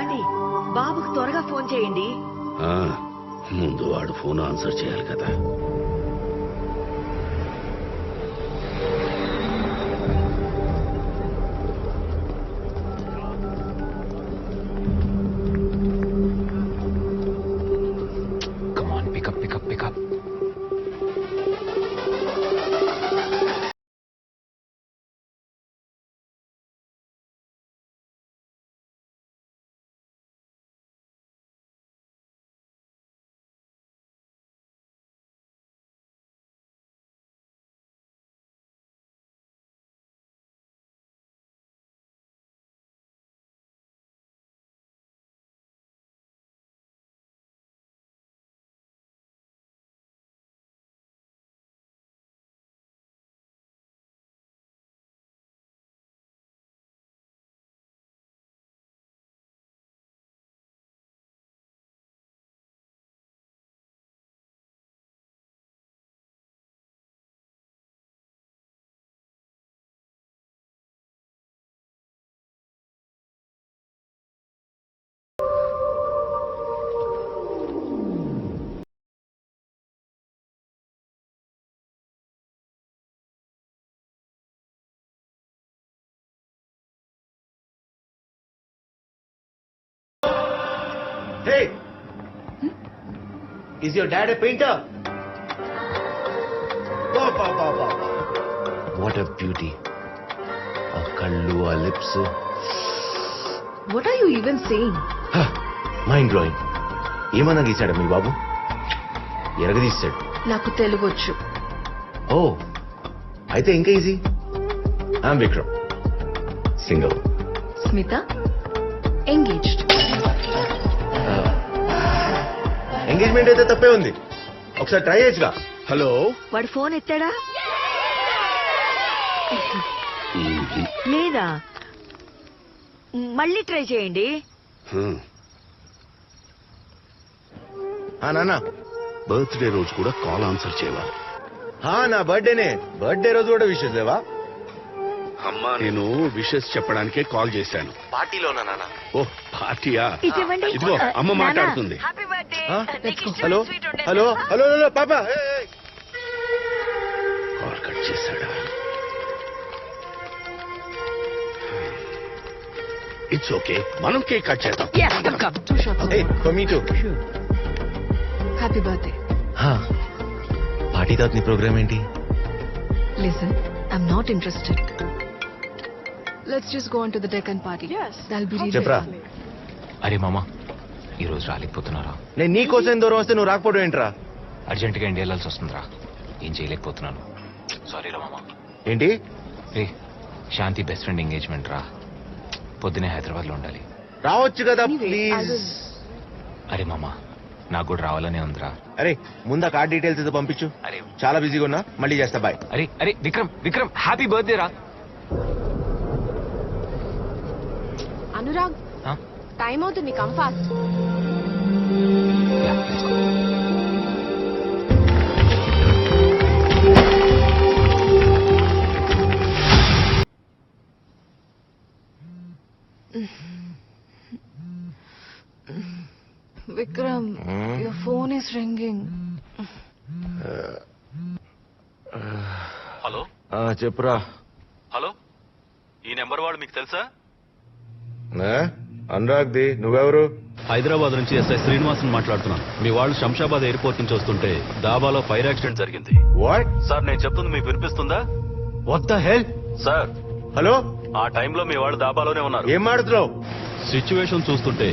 ఏమండి బాబుకు త్వరగా ఫోన్ చేయండి. ముందు వాడు ఫోన్ ఆన్సర్ చేయాలి కదా. Pick up. Hey! Is your dad a painter? Wow. What a beauty. A kallu, a lips. What are you even saying? Mind blowing. ఏమన్నా గీశాడు మీ బాబు? ఎరగదీశాడు. నాకు తెలుగు వచ్చు. ఓ అయితే ఇంకా easy. I'm Vikram, single. Smitha engaged. Engagement అయితే తప్పే ఉంది, ఒకసారి ట్రై చేయొచ్చుగా. హలో, వాడు ఫోన్ ఎత్తాడా ఇది లేదా? మళ్ళీ ట్రై చేయండి. నాన్న బర్త్డే రోజు కూడా కాల్ ఆన్సర్ చేయవా? నా బర్త్డేనే. బర్త్డే రోజు కూడా విషెస్ లేవా? అమ్మా, నేను విషెస్ చెప్పడానికే కాల్ చేశాను. పార్టీలోనా నాన్న? ఓ పార్టీయా? ఇటువంటి ఇదిగో అమ్మ మాట్లాడుతుంది. హలో హలో హలో హలో పాపా, కాల్ కట్ చేశాడా? ఇట్స్ ఓకే, మనం కేక్ కట్ చేద్దాం. మీ టూ. Happy birthday. పార్టీ తర్వాత నీ ప్రోగ్రామ్ ఏంటి? Listen, I'm not interested. Let's just go on to the deck and party. That be really చెప్పరా. అరే మామ, ఈ రోజు రాలేకపోతున్నారా? నేను నీ కోసం దూరం వస్తే నువ్వు రాకపోవడం ఏంట్రా? అర్జెంటుగా ఇండియా వెళ్ళాల్సి వస్తుందిరా, ఏం చేయలేకపోతున్నాను. సారీ రా మామ. ఏంటి? రే, శాంతి బెస్ట్ ఫ్రెండ్ ఎంగేజ్మెంట్ రా, పొద్దునే హైదరాబాద్ లో ఉండాలి. రావచ్చు కదా ప్లీజ్. అరే మామ, నాకు కూడా రావాలనే ఉందిరా. అరే ముందు ఆ కార్డ్ డీటెయిల్స్ ఏదో పంపించు. అరే చాలా బిజీగా ఉన్నా, మళ్ళీ చేస్తా. బాయ్. అరే విక్రమ్ హ్యాపీ బర్త్డే రా. అనురాగ్, టైం అవుతుంది, come fast. Vikram, your phone is ringing. Hello చెప్పురా. హలో, ఈ నెంబర్ వాడు మీకు తెలుసా? అనురాగ్ ది. నువ్వెవరు? హైదరాబాద్ నుంచి ఎస్ఐ శ్రీనివాసన్ మాట్లాడుతున్నాను. మీ వాళ్ళు శంషాబాద్ ఎయిర్పోర్ట్ నుంచి వస్తుంటే దాబాలో ఫైర్ యాక్సిడెంట్ జరిగింది. వాట్? సార్, నేను చెప్తుంది మీకు వినిపిస్తుందా? What the hell? Sir, hello, ఆ టైంలో మీ వాళ్ళు దాబాలోనే ఉన్నారు. ఏం మాడుతున్నావు? సిచ్యువేషన్ చూస్తుంటే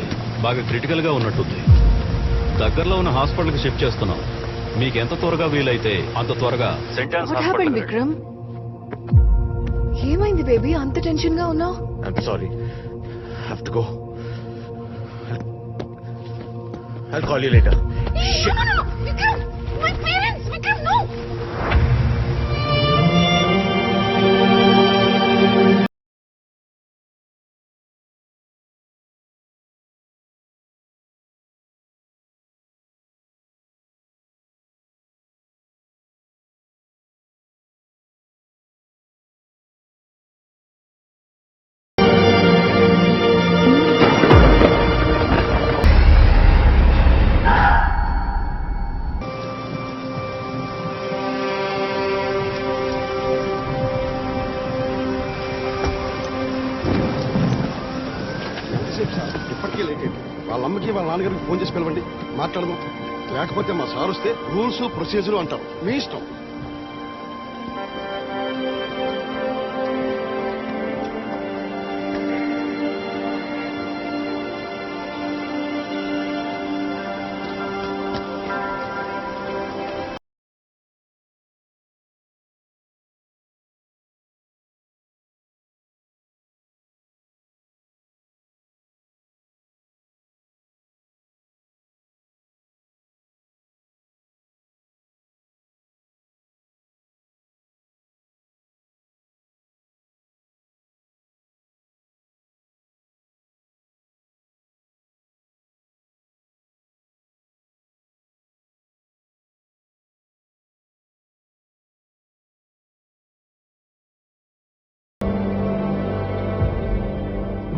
బాగా క్రిటికల్ గా ఉన్నట్టుంది. దగ్గరలో ఉన్న హాస్పిటల్ కి షిఫ్ట్ చేస్తున్నాం. మీకు ఎంత త్వరగా వీలైతే అంత త్వరగా sentence What happened, hospital. Vikram? ఏమైంది బేబీ, అంత టెన్షన్ గా ఉన్నావు? I'm sorry, have to go. I'll call you later. No, Vikram, my parents, Vikram, no. వాళ్ళ అమ్మకి వాళ్ళ నాన్నగారికి ఫోన్ చేసి పిలవండి, మాట్లాడదాం. లేకపోతే మా సార్ వస్తే రూల్స్ ప్రొసీజర్ అంటారు. మీ ఇష్టం.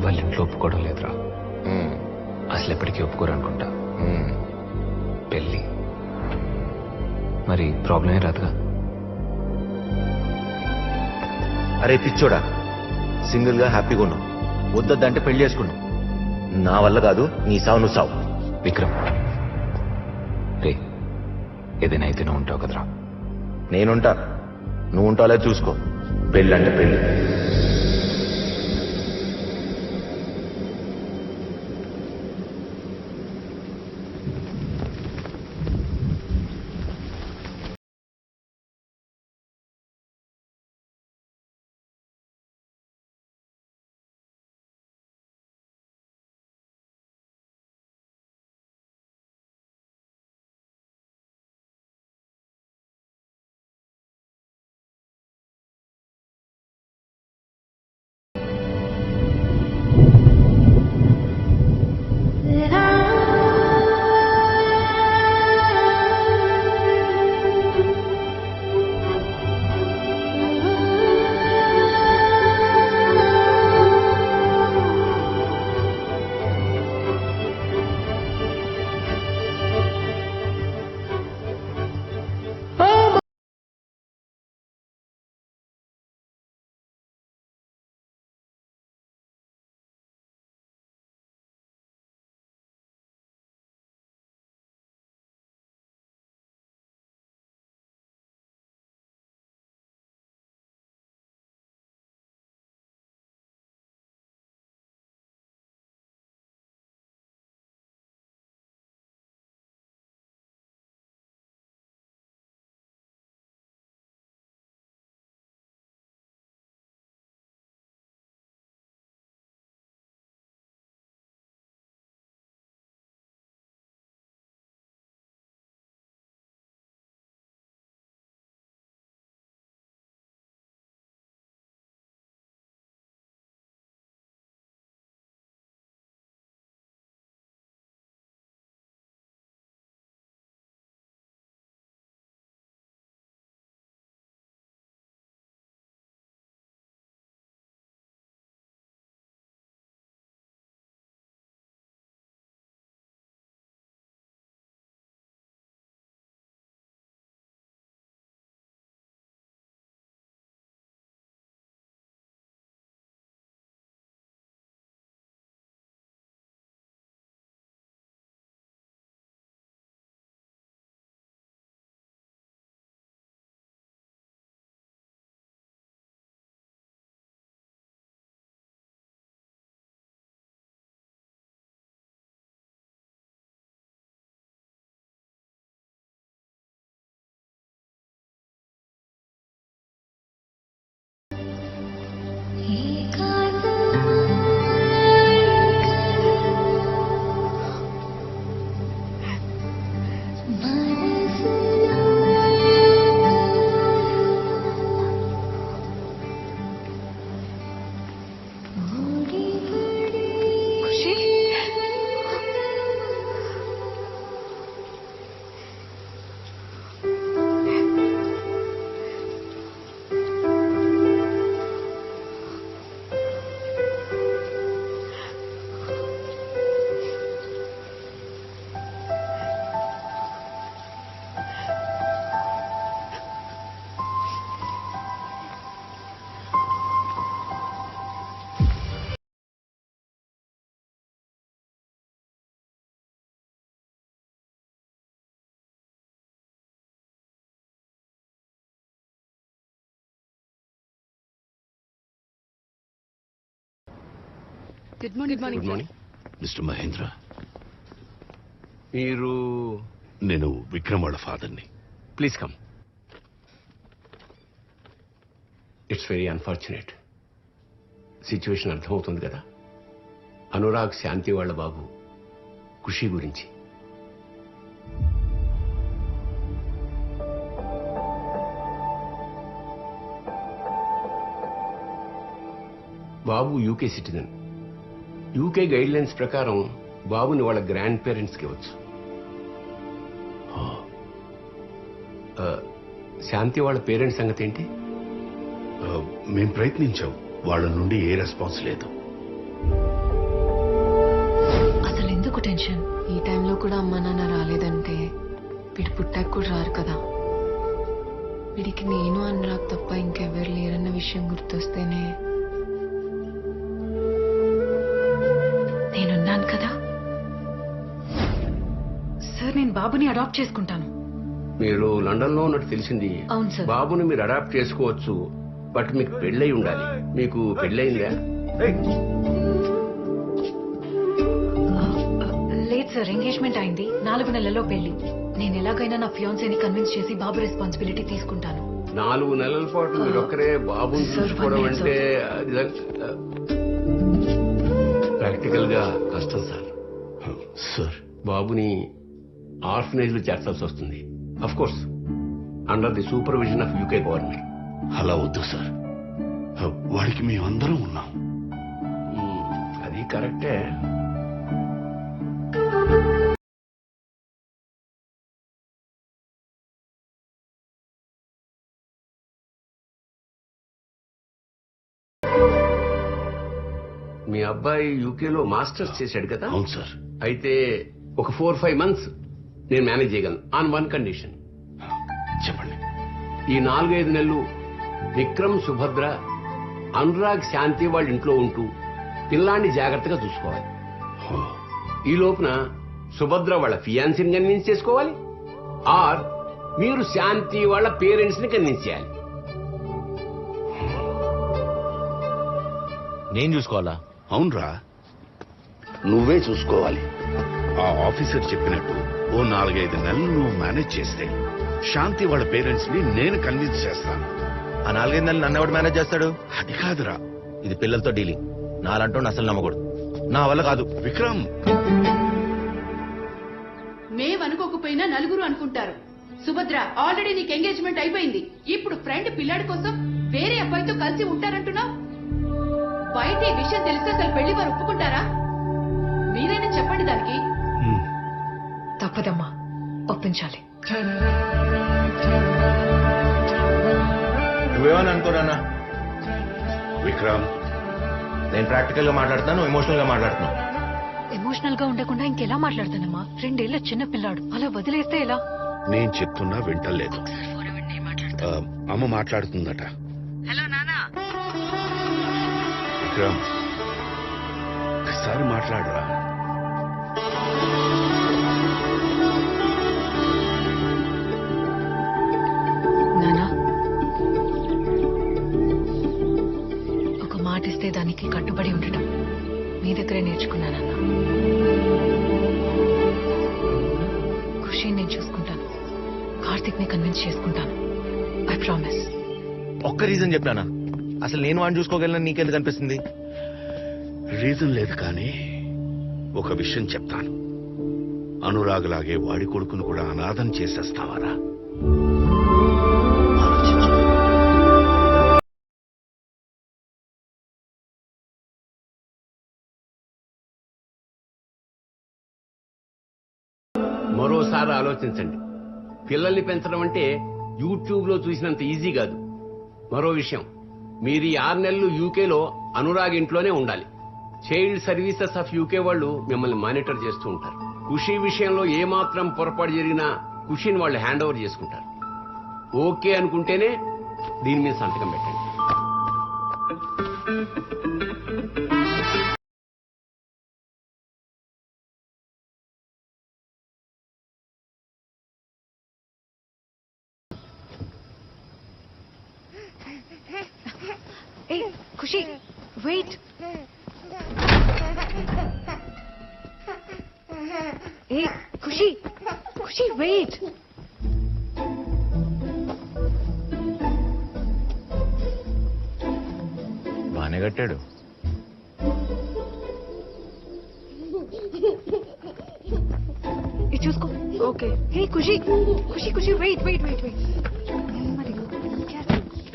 వాళ్ళ ఇంట్లో ఒప్పుకోవడం లేదురా. అసలు ఎప్పటికీ ఒప్పుకోరు అనుకుంటా. పెళ్ళి మరి ప్రాబ్లమే రాదుగా. అరే పిచ్చోడా, సింగిల్ గా హ్యాపీగా ఉన్నావు, వద్దంటే పెళ్లి చేసుకున్నావు. నా వల్ల కాదు, నీ సావు నువ్వు సావు. విక్రమ్ రే, ఏదైనా అయితే నువ్వు ఉంటావు కదరా. నేనుంటా, నువ్వు ఉంటాలే చూసుకో. పెళ్ళి అంటే పెళ్ళి. Good morning good morning. Mister Mahendra, మీరు నేను విక్రమ్ వాళ్ళ ఫాదర్ని. Please come. It's very unfortunate. Situation అర్థమవుతుంది కదా. అనురాగ్ శాంతి వాళ్ళ బాబు ఖుషి గురించి. బాబు UK citizen. UK guidelines ప్రకారం బాబుని వాళ్ళ గ్రాండ్ పేరెంట్స్కి ఇవ్వచ్చు. శాంతి వాళ్ళ పేరెంట్స్ సంగతి ఏంటి? మేం ప్రయత్నించాం, వాళ్ళ నుండి ఏ రెస్పాన్స్ లేదు. అసలు ఎందుకు టెన్షన్? ఈ టైంలో కూడా అమ్మా నాన్న రాలేదంటే వీడు పుట్టాక కూడా రారు కదా. వీడికి నేను అనురాగ్ తప్ప ఇంకెవరు లేరన్న విషయం గుర్తొస్తేనే నేనున్నాను కదా. సార్ నేను బాబుని అడాప్ట్ చేసుకుంటాను. మీరు లండన్ లో ఉన్నట్టు తెలిసింది. అవును సార్. బాబుని మీరు అడాప్ట్ చేసుకోవచ్చు, బట్ మీకు పెళ్ళై ఉండాలి. మీకు పెళ్ళయిందా? లేదు సార్, ఎంగేజ్మెంట్ అయింది, 4 నెలల్లో పెళ్లి. నేను ఎలాగైనా నా ఫియాన్సీని కన్విన్స్ చేసి బాబు రెస్పాన్సిబిలిటీ తీసుకుంటాను. 4 నెలల పాటు మీరు ఒక్కరే బాబుని సార్, చూసుకోవడం 1 minute, అంటే ప్రాక్టికల్ గా కష్టం సార్. సార్, బాబుని ఆర్ఫనేజ్ లో చేర్చాల్సి వస్తుంది. Of course under the supervision of UK government. అలా వద్దు సార్. వాడికి మేమందరం ఉన్నాం. అది కరెక్టే. మీ అబ్బాయి యూకేలో మాస్టర్స్ చేశాడు కదా? అవును సార్. అయితే ఒక 4-5 months నేను మేనేజ్ చేయగలను ఆన్ 1 కండిషన్. చెప్పండి. ఈ 4-5 నెలలు విక్రమ్, సుభద్ర, అనురాగ్, శాంతి వాళ్ళ ఇంట్లో ఉంటూ పిల్లాన్ని జాగ్రత్తగా చూసుకోవాలి. ఈ లోపున సుభద్ర వాళ్ళ ఫియాన్సీని కన్విన్స్ చేసుకోవాలి, ఆర్ మీరు శాంతి వాళ్ళ పేరెంట్స్ ని కన్విన్స్ చేయాలి. నేను చూసుకోవాలా? అవునరా, నువ్వే చూసుకోవాలి. ఆ ఆఫీసర్ చెప్పినట్టు ఓ 4-5 నెలలు నువ్వు మేనేజ్ చేస్తే శాంతి వాళ్ళ పేరెంట్స్ ని నేను కన్విన్స్ చేస్తాను. ఆ 4-5 నెలలు నన్ను ఎవడు మేనేజ్ చేస్తాడు? అది కాదురా ఇది పిల్లలతో డీలింగ్. నాలంటూ అసలు నమ్మకూడదు. నా వల్ల కాదు. విక్రమ్. మేమనుకోకపోయినా నలుగురు అనుకుంటారు. సుభద్ర, ఆల్రెడీ నీకు ఎంగేజ్మెంట్ అయిపోయింది. ఇప్పుడు ఫ్రెండ్ పిల్లాడి కోసం వేరే అబ్బాయితో కలిసి ఉంటారంటున్నావు. బయట ఈ విషయం తెలిస్తే అసలు పెళ్లి వారు ఒప్పుకుంటారా? మీరైనా చెప్పండి దానికి. తప్పదమ్మా, ఒప్పించాలి. నువ్వేమని అనుకోరానా? విక్రమ్, నేను ప్రాక్టికల్ గా మాట్లాడుతాను, ఎమోషనల్ గా మాట్లాడుతున్నాను. ఎమోషనల్ గా ఉండకుండా ఇంకెలా మాట్లాడతానమ్మా? 2 ఏళ్ల చిన్న పిల్లాడు, అలా వదిలేస్తే ఎలా? నేను చెప్తున్నా వింటలేదు. అమ్మ మాట్లాడుతుందట. హలో నానా. విక్రమ్, ఒకసారి మాట్లాడరా. నానా, ఒక మాట ఇస్తే దానికి కట్టుబడి ఉండటం మీ దగ్గరే నేర్చుకున్నానన్నా. ఖుషిని నేను చూసుకుంటాను, కార్తిక్ ని కన్విన్స్ చేసుకుంటాను. I promise. ఒక్క రీజన్ చెప్పానా? అసలు నేను వాడిని చూసుకోగలను నీకెందుకు అనిపిస్తుంది? రీజన్ లేదు కానీ ఒక విషయం చెప్తాను. అనురాగ్ లాగే వాడి కొడుకును కూడా అనాథం చేసేస్తావారా? ఆలోచించు. మరోసారి ఆలోచించండి. పిల్లల్ని పెంచడం అంటే యూట్యూబ్ లో చూసినంత ఈజీ కాదు. మరో విషయం, మీరు ఈ 6 నెలలు యూకేలో అనురాగ్ ఇంట్లోనే ఉండాలి. చైల్డ్ సర్వీసెస్ ఆఫ్ యూకే వాళ్ళు మిమ్మల్ని మానిటర్ చేస్తూ ఉంటారు. ఖుషి విషయంలో ఏమాత్రం పొరపాటు జరిగినా ఖుషిని వాళ్ళు హ్యాండ్ ఓవర్ చేసుకుంటారు. ఓకే అనుకుంటేనే దీని మీద సంతకం పెట్టండి. ఏ ఖుషి, వెయిట్. ఏ ఖుషి ఖుషి వెయిట్. బానే కట్టాడు. ఇది చూసుకో. Okay. Hey Khushi Khushi Khushi wait wait wait wait.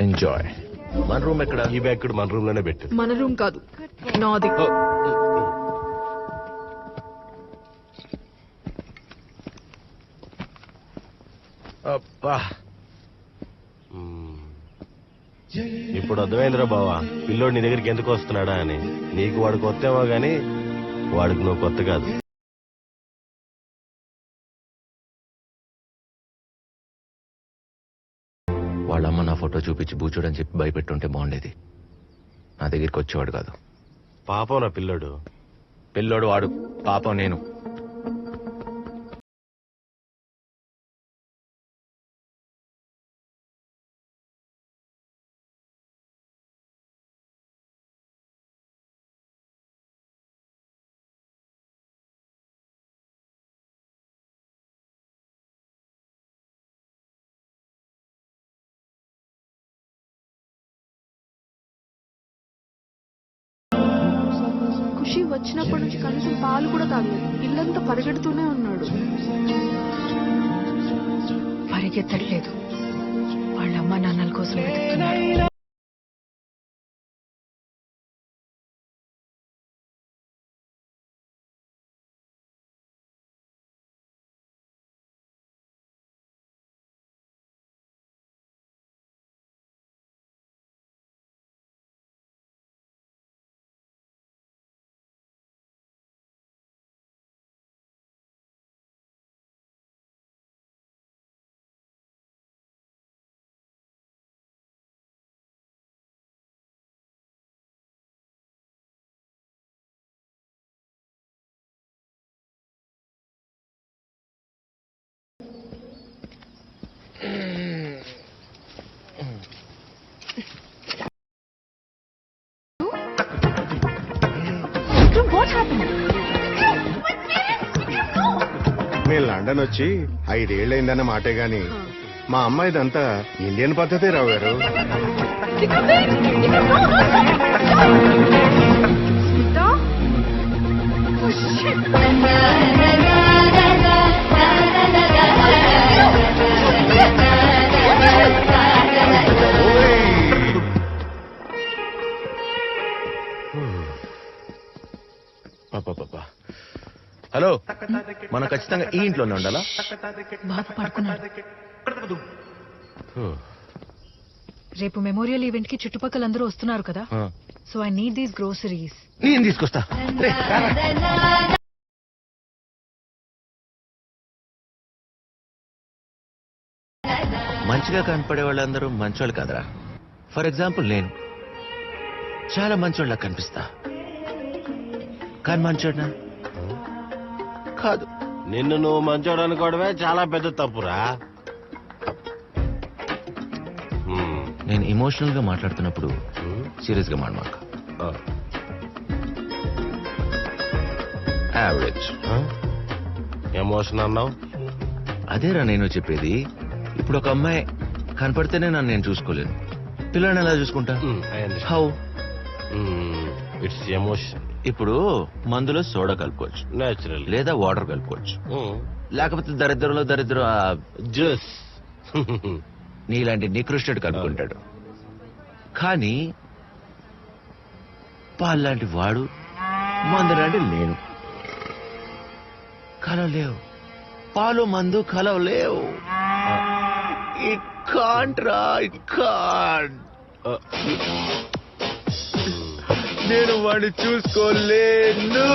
Enjoy. మన రూమ్ ఎక్కడ? ఈ బ్యాగ్ కూడా మన రూమ్ లోనే పెట్టు. మన రూమ్ కాదు, నాది. అబ్బా, ఇప్పుడు అర్థమైందిరా బావా పిల్లోడు నీ దగ్గరికి ఎందుకు వస్తున్నాడా అని. నీకు వాడు కొత్తేమో గాని వాడికి నువ్వు కొత్త కాదు. వాళ్ళమ్మ నా ఫోటో చూపించి బూచోడని చెప్పి భయపెట్టుంటే బాగుండేది. నా దగ్గరికి వచ్చేవాడు కాదు. పాపం నా పిల్లోడు. పిల్లోడు వాడు, పాపం నేను. ఖుషి వచ్చినప్పటి నుంచి కనీసం పాలు కూడా తాగలేదు. ఇల్లంతా పరిగెడుతూనే ఉన్నాడు. పరిగెత్తట్లేదు, వాళ్ళ అమ్మ నాన్నల కోసం వెతుకుతున్నాడు. మేము లండన్ వచ్చి 5 ఏళ్ళైందన్న మాటే గాని మా అమ్మాయిదంతా ఇండియన్ పద్ధతి రావు గారు. హలో, మనం ఖచ్చితంగా ఈ ఇంట్లోనే ఉండాలా? బాబు పడుకున్నాడు. రేపు మెమోరియల్ ఈవెంట్ కి చుట్టుపక్కల అందరూ వస్తున్నారు కదా, so I need these groceries. నేను తీసుకొస్తా. మంచిగా కనపడే వాళ్ళందరూ మంచోళ్ళు కాదురా. ఫర్ ఎగ్జాంపుల్ నేను చాలా మంచోళ్ళ కనిపిస్తా, కానీ మంచోడ్నా కాదు. నిన్ను నువ్వు మంచోడు అనుకోవడమే చాలా పెద్ద తప్పురా. నేను ఎమోషనల్ గా మాట్లాడుతున్నప్పుడు సీరియస్ గా మాట్లాడమాక. యావరేజ్. ఎమోషన్ అన్నావు? అదేరా నేను చెప్పేది. ఇప్పుడు ఒక అమ్మాయి కనపడితేనే నన్ను నేను చూసుకోలేను. పిల్లని ఎలా చూసుకుంటా? హౌ? It's emotion. ఇప్పుడు మందులో సోడా కలుపుకోవచ్చు, నేచురల్, లేదా వాటర్ కలుపుకోవచ్చు, లేకపోతే దరిద్రంలో దరిద్రం జ్యూస్ నీలాంటి నికృష్టుడు కనుక్కుంటాడు. కానీ పాలు లాంటి వాడు, మందు లాంటి నేను కలవలేవు. పాలు మందు కలవలేవు. ఇట్ కాంట్ రా, ఇట్ కాంట్. నేను వాడిని చూసుకోలేను.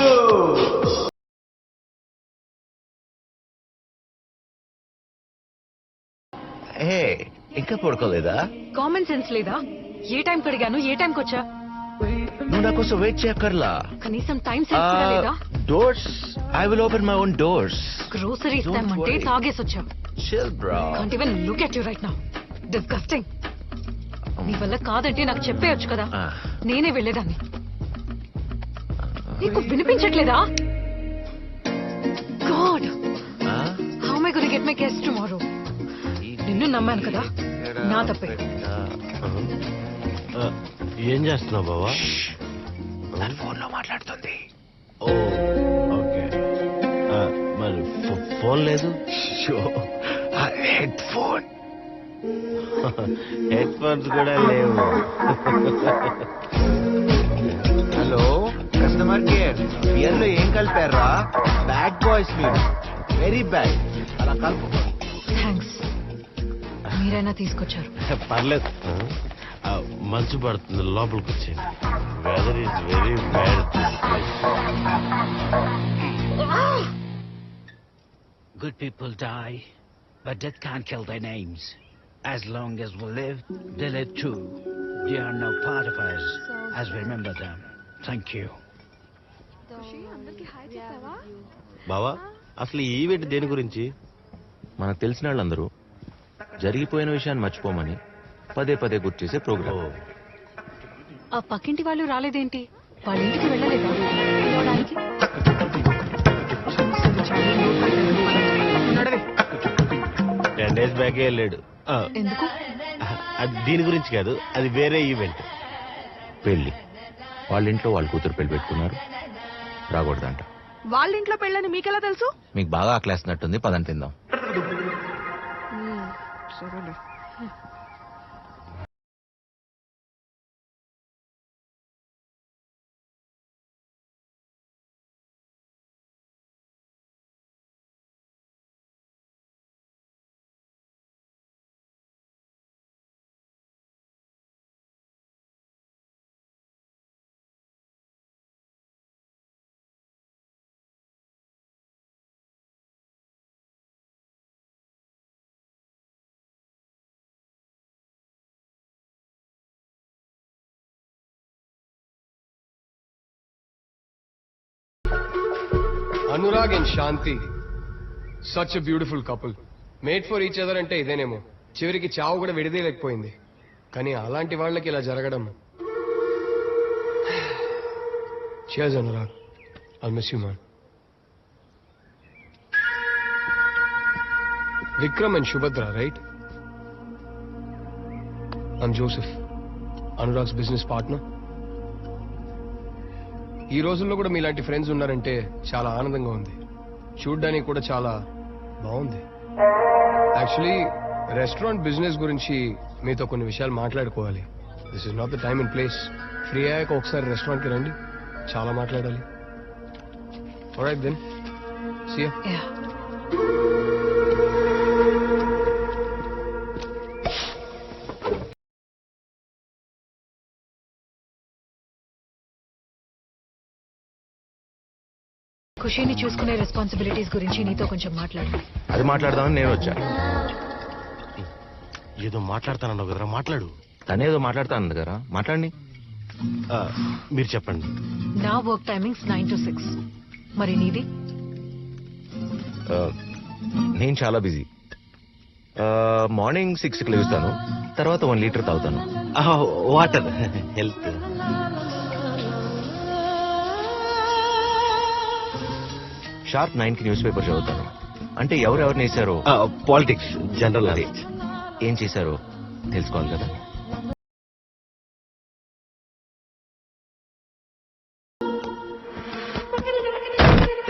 హే, ఇంకా పడుకోలేదా? కామన్ సెన్స్ లేదా? ఏ టైం కడిగాను, ఏ టైంకి వచ్చా? నువ్వు నా కోసం వెయిట్ చేయక్కర్లా. కనీసం టైం సెన్స్ కూడా లేదా? Doors, I will open my own doors. Groceries తెమ్మంటే తాగేసి వచ్చా. Chill bro. Can't even look at you right now. Disgusting. నీ వల్ల కాదంటే నాకు చెప్పేయొచ్చు కదా, నేనే వెళ్ళేదాన్ని. నీకు వినిపించట్లేదా? God, how am I going to get my guests tomorrow? నిన్ను నమ్మాను కదా, నా తప్పే. ఏం చేస్తున్నావు బావా? ఫోన్ లో మాట్లాడుతుంది. ఓ ఓకే. మరి ఫోన్ లేదు? Head phone. హెడ్ ఫోన్స్ కూడా లేవు. హలో కస్టమర్ కేర్, బియర్ లో ఏం కలిపారా? బ్యాడ్ బాయ్స్ మీరు, వెరీ బ్యాడ్. అలా కలుపు. థ్యాంక్స్, మీరైనా తీసుకొచ్చారు. పర్లేదు. మంచు పడుతుంది, లోపలికి వచ్చేయండి. Weather is very bad. Good people die, but death can't kill their names. As long as we live, they live too. They are now part of us, as we remember them. Thank you. బావా, అసలు ఈ event దేని గురించి? మనకు తెలిసిన వాళ్ళందరూ జరిగిపోయిన విషయాన్ని మర్చిపోమని పదే పదే గుర్తు చేసే ప్రోగ్రామ్. ఆ పక్కింటి వాళ్ళు రాలేదేంటి? వాళ్ళ ఇంటికి వెళ్ళలేదా పిలవడానికి? 10 days బ్యాకే వెళ్ళాడు. ఎందుకు? అది దీని గురించి కాదు, అది వేరే ఈవెంట్. పెళ్లి, వాళ్ళ ఇంట్లో వాళ్ళ కూతురు పెళ్లి పెట్టుకున్నారు, రాకూడదంట. వాళ్ళ ఇంట్లో పెళ్ళని మీకెలా తెలుసు? మీకు బాగా ఆకలేస్తున్నట్టుంది, పదండి తిందాం. సరేలే. Anurag and Shanti, such a beautiful couple. Made for each other అంటే ఇదేనేమో. చివరికి చావు కూడా విడదీయలేకపోయింది. కానీ అలాంటి వాళ్ళకి ఇలా జరగడం. Cheers, Anurag. I'll miss you, man. Vikram and Shubhadra, right? I'm Joseph, Anurag's business partner. ఈ రోజుల్లో కూడా మీలాంటి ఫ్రెండ్స్ ఉన్నారంటే చాలా ఆనందంగా ఉంది. చూడ్డానికి కూడా చాలా బాగుంది. యాక్చువల్లీ రెస్టారెంట్ బిజినెస్ గురించి మీతో కొన్ని విషయాలు మాట్లాడుకోవాలి. This is not the time and place. Free అయ్యాక ఒకసారి రెస్టారెంట్కి రండి, చాలా మాట్లాడాలి. Alright then, see you. ఖుషీని చూసుకునే రెస్పాన్సిబిలిటీస్ గురించి నీతో కొంచెం మాట్లాడాలి. అది మాట్లాడదామని నేను వచ్చా. ఏదో మాట్లాడతానన్నావు కదరా, మాట్లాడు. తనేదో మాట్లాడతాను కదా, మాట్లాడండి. మీరు చెప్పండి. నా వర్క్ టైమింగ్స్ 9 to 6. మరి నీది? నేను చాలా బిజీ. మార్నింగ్ 6కి లేస్తాను, తర్వాత 1 లీటర్ తాగుతాను. Water, health. షార్ప్ 9కి న్యూస్ పేపర్ చదువుతాను. అంటే ఎవరెవరిని వేశారో, పాలిటిక్స్, జనరల్ అదే నాలెడ్జ్. ఏం చేశారో తెలుసుకోవాలి కదా.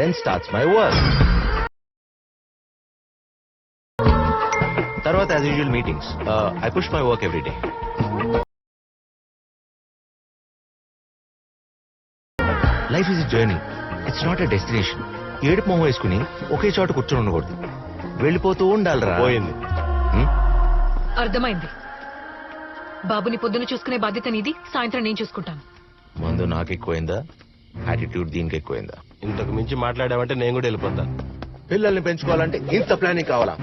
Then starts my work. తర్వాత as usual meetings. I push my work every day. Life is journey, it's not a destination. ఏడుపు మొహం వేసుకుని ఒకే చోట కూర్చొని ఉండకూడదు, వెళ్ళిపోతూ ఉండాలిరా. పోయింది. అర్థమైంది. బాబుని పొద్దున చూసుకునే బాధ్యత నీది, సాయంత్రం నేను చూసుకుంటాను. మందు నాకు ఎక్కువైందా, యాటిట్యూడ్ దీనికి ఎక్కువైందా? ఇంతకు మించి మాట్లాడామంటే నేను కూడా వెళ్ళిపోతా. పిల్లల్ని పెంచుకోవాలంటే ఇంత ప్లానింగ్ కావాలా?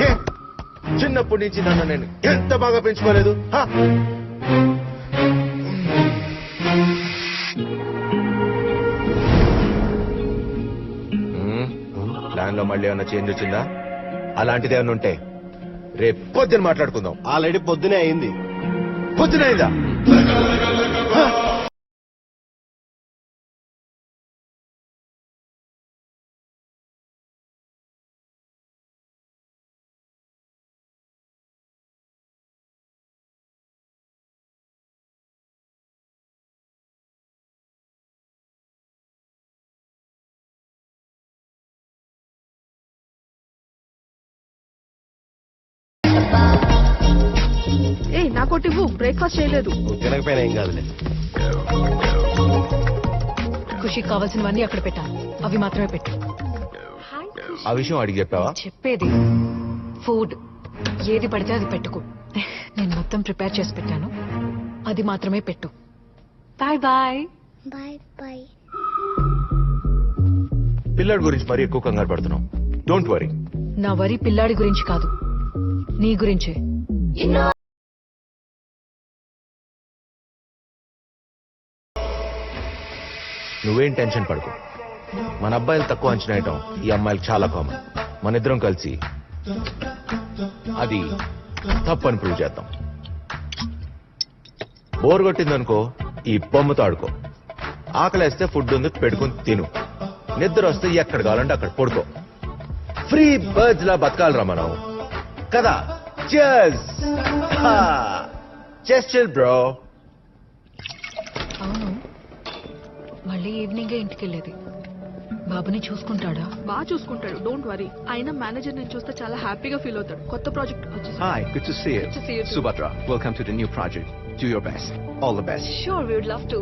ఏ చిన్నప్పటి నుంచి నన్ను నేను ఎంత బాగా పెంచుకోలేదు. ప్లాన్ లో మళ్ళీ ఏమన్నా చేంజ్ వచ్చిందా? అలాంటిది ఏమన్నా ఉంటే రేపు పొద్దున మాట్లాడుకుందాం. ఆల్రెడీ పొద్దునే అయింది. పొద్దునైందా? ఏ నాకోటి ఇవ్వు, బ్రేక్ఫాస్ట్ చేయలేదు. తినకపోయినా ఏం కాదులే. ఖుషికి కావాల్సినవన్నీ అక్కడ పెట్టాను, అవి మాత్రమే పెట్టు. ఆ విషయం అడిగి చెప్పావా? చెప్పేది ఫుడ్ ఏది పడితే అది పెట్టుకో. నేను మొత్తం ప్రిపేర్ చేసి పెట్టాను, అది మాత్రమే పెట్టు. Bye bye. Bye bye. పిల్లడి గురించి మరీ ఎక్కువ కంగారు పడుతున్నావు. Don't worry. నా వరి పిల్లాడి గురించి కాదు, నీ గురించే. నువ్వేం టెన్షన్ పడుకో. మన అబ్బాయిలు తక్కువ అంచనా వేయటం ఈ అమ్మాయిలు చాలా కామన్. మన ఇద్దరం కలిసి అది తప్పని ప్రూవ్ చేద్దాం. బోర్ కొట్టిందనుకో ఈ బొమ్మతో ఆడుకో. ఆకలేస్తే ఫుడ్ ఉంది పెట్టుకుని తిను. నిద్ర వస్తే ఎక్కడ కావాలంటే అక్కడ పడుకో. ఫ్రీ బర్డ్స్ లా బతకాలరా మనం కదా. Just chill bro. అవును, మళ్ళీ ఈవినింగే ఇంటికి వెళ్ళేది. బాబుని చూసుకుంటాడా? బాగా చూసుకుంటాడు, డోంట్ వరీ. అయినా మేనేజర్ నేను చూస్తే చాలా హ్యాపీగా ఫీల్ అవుతాడు. కొత్త ప్రాజెక్ట్ వచ్చేసి. Hi, good to see you. Good to see you too. Subhadra, welcome to the new project. Do your best. All the best. Sure, we would love to.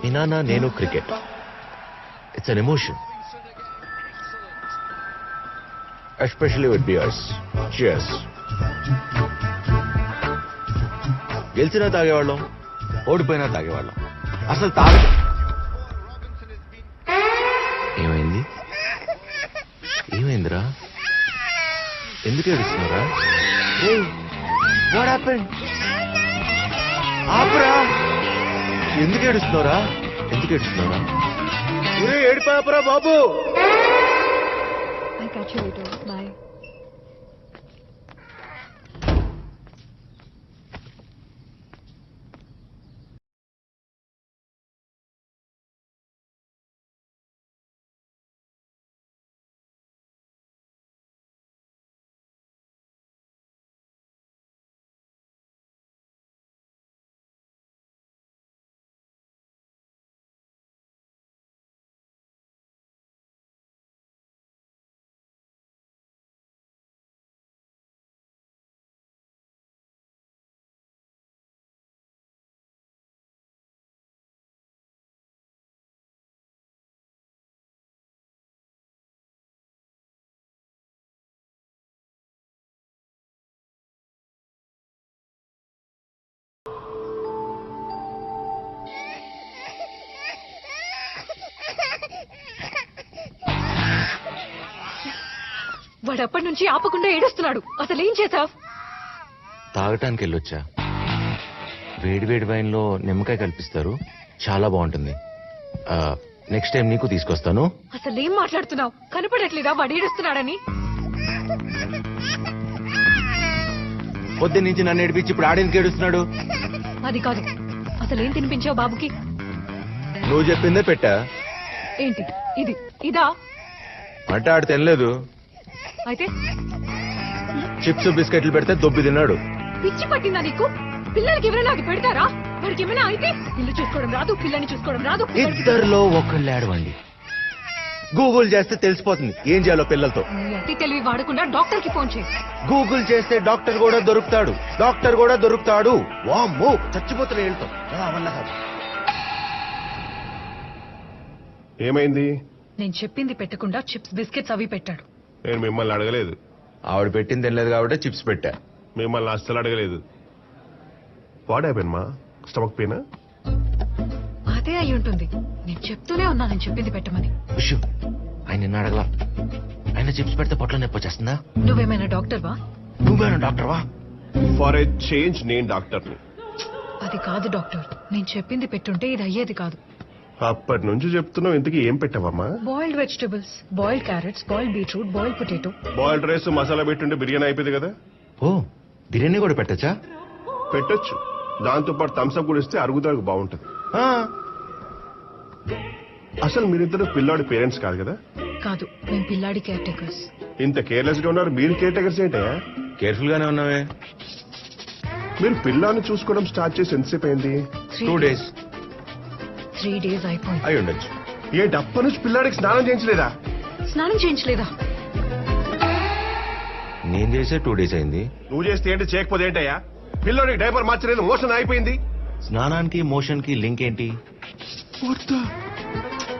మీ నాన్న నేను cricket. It's an emotion, especially with beers. Cheers. గెలిచినా తాగేవాళ్ళం, ఓడిపోయినా తాగేవాళ్ళం. అసలు ఏమైంది? ఏమైందిరా? ఎందుకు ఏడుస్తున్నారా? What happened? ఆపురా. ఎందుకు ఏడుస్తున్నారా? ఎందుకు ఏడుస్తున్నారా? ఏడిపోయాపురా బాబు. I catch you later. Bye. వాడు అప్పటి నుంచి ఆపకుండా ఏడుస్తున్నాడు. అసలు ఏం చేసావు? తాగటానికి వెళ్ళొచ్చా. వేడి వేడి వైన్ లో నిమ్మకాయ కల్పిస్తారు, చాలా బాగుంటుంది. నెక్స్ట్ టైం నీకు తీసుకొస్తాను. అసలు ఏం మాట్లాడుతున్నావు? కనపడట్లేదా వాడు ఏడుస్తున్నాడని? పొద్దున్న నుంచి నన్ను ఏడిపించి ఇప్పుడు ఆడేందుకు ఏడుస్తున్నాడు? అది కాదు, అసలు ఏం తినిపించావు బాబుకి? నువ్వు చెప్పిందే పెట్టా. ఏంటి ఇది? ఇదా అంటే ఆడు తినలేదు. అయితే చిప్స్ బిస్కెట్లు పెడితే దొబ్బి తిన్నాడు. పిచ్చి పట్టిందా నీకు? పిల్లలకి ఎవరైనా అది పెడతారా? వాడికి ఏమైనా అయితే ఇల్లు చూసుకోవడం రాదు, పిల్లని చూసుకోవడం రాదు. ఇద్దరిలో ఒకళ్ళు ఆడవండి. గూగుల్ చేస్తే తెలిసిపోతుంది ఏం చేయాలో పిల్లలతో. అతి తెలివి వాడకుండా డాక్టర్ కి ఫోన్ చేయి. గూగుల్ చేస్తే డాక్టర్ కూడా దొరుకుతాడు. డాక్టర్ కూడా దొరుకుతాడు. వామ్మో, చచ్చిపోతున్నా వెళ్తాం. వల్ల కాదు. ఏమైంది? నేను చెప్పింది పెట్టకుండా చిప్స్ బిస్కెట్స్ అవి పెట్టాడు. నేను మిమ్మల్ని అడగలేదు. ఆవిడ పెట్టింది తినలేదు కాబట్టి చిప్స్ పెట్టా. మిమ్మల్ని అస్సలు అడగలేదు. వాట్ హ్యాపెన్ మా? Stomach pain? అదే అయి ఉంటుంది. నేను చెప్తూనే ఉన్నా నేను చెప్పింది పెట్టమని. విషయం ఆయన నిన్న అడగలా. ఆయన చిప్స్ పెడితే పొట్ల నొప్పి వచ్చేస్తుందా? నువ్వేమైనా డాక్టర్వా? నువ్వేనా డాక్టర్వా? ఫర్ ఏ చేంజ్ నేను డాక్టర్ని. అది కాదు డాక్టర్, నేను చెప్పింది పెట్టుంటే ఇది అయ్యేది కాదు. అప్పటి నుంచి చెప్తున్నావు. ఇంతకీ ఏం పెట్టావమ్మా? Boiled vegetables, boiled carrots, boiled beetroot, boiled potato. Boiled rice masala పెట్టుంటే బిర్యానీ అయిపోయింది కదా. ఓ, బిర్యానీ కూడా పెట్టచ్చా? పెట్టొచ్చు. దాంతో పాటు థమ్స్అప్ కూడా ఇస్తే అరుగుదలకు బాగుంటుంది. అసలు మీరిద్దరు పిల్లాడి పేరెంట్స్ కాదు కదా? కాదు, మేము పిల్లాడి కేర్ టేకర్స్. ఇంత కేర్లెస్ గా ఉన్నారు. మీరు కేర్ టేకర్స్ ఏంటయ్యా? కేర్ఫుల్ గానే ఉన్నావే. మీరు పిల్లాన్ని చూసుకోవడం స్టార్ట్ చేసి ఎంతసేపు అయింది? 2 days. 3 days అయిపోయింది. అయి ఉండొచ్చు. ఏంటి అప్ప నుంచి పిల్లాడికి స్నానం చేయించలేదా? స్నానం చేయించలేదా? నేను చేసే 2 days అయింది. నువ్వు చేస్తే ఏంటి, చేయకపోతే ఏంటయ్యా? పిల్లోడికి డైపర్ మార్చలేదు, మోషన్ అయిపోయింది. స్నానానికి మోషన్ కి లింక్ ఏంటి?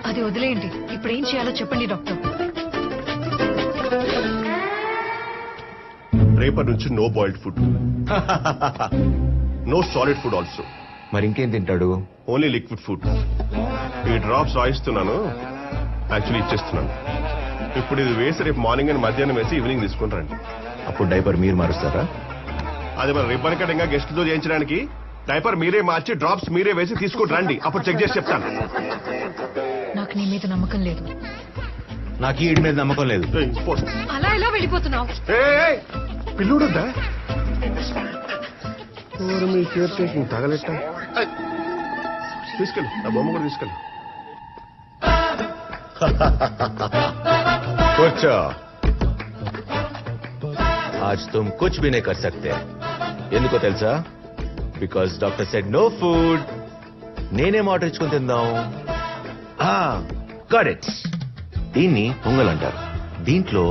అది వదిలేయండి. ఇప్పుడు ఏం చేయాలో చెప్పండి డాక్టర్. రేపటి నుంచి no boiled food, no solid food also. మరి ఇంకేం తింటాడు? Only liquid food. ఈ డ్రాప్స్ రాయిస్తున్నాను, యాక్చువల్లీ ఇచ్చేస్తున్నాను. ఇప్పుడు ఇది వేసి రేపు మార్నింగ్ అండ్ మధ్యాహ్నం వేసి ఈవినింగ్ తీసుకుని రండి. అప్పుడు డైపర్ మీరు మారుస్తారా? అది మరి రిబ్బన్ కటింగ్ గా గెస్ట్ తో చేయించడానికి డైపర్ మీరే మార్చి డ్రాప్స్ మీరే వేసి తీసుకుని రండి. అప్పుడు చెక్ చేసి చెప్తాను. నాకు నీ మీద నమ్మకం లేదు. నాకు ఈ మీద నమ్మకం లేదు. అలా ఎలా వెళ్ళిపోతున్నావు? పిల్లుడుద్దా మీ కేర్ టేకింగ్ తగలెట్ట. తీసుకెళ్ళి ఆ బొమ్మ కూడా తీసుకెళ్ళి. కూర్చో. आज तुम कुछ भी नहीं कर सकते. ఎందుకో తెలుసా? Because doctor said no food. నేనేం ఆర్డర్ ఇచ్చుకుని తిందాం? Got it. దీన్ని పొంగల్ అంటారు. దీంట్లో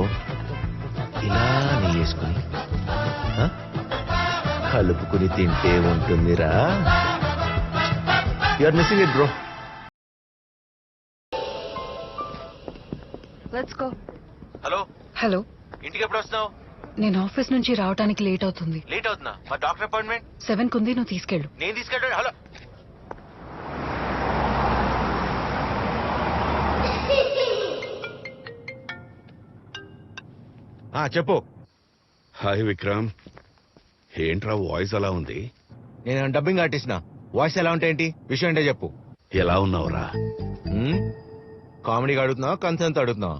ఇలా నెయ్యి వేసుకుని కలుపుకుని తింటే ఉంటుందిరా. You are missing it bro. Let's go. Hello hello, ఇంటికి ఎప్పుడు వస్తున్నావు? నేను ఆఫీస్ నుంచి రావడానికి లేట్ అవుతుంది. లేట్ అవుతున్నా? మా డాక్టర్ అపాయింట్మెంట్ 7 కుంది, నువ్వు తీసుకెళ్ళు. నేను తీసుకెళ్ళాడు. హలో చెప్పు. హాయ్ విక్రమ్, ఏంట్రా వాయిస్ అలా ఉంది? నేను డబ్బింగ్ ఆర్టిస్ట్ నా. వాయిస్ ఎలా ఉంటే ఏంటి? విషయం అంటే చెప్పు. ఎలా ఉన్నావురా? కామెడీగా అడుగుతున్నావా, కన్సర్న్ తో అడుగుతున్నావా?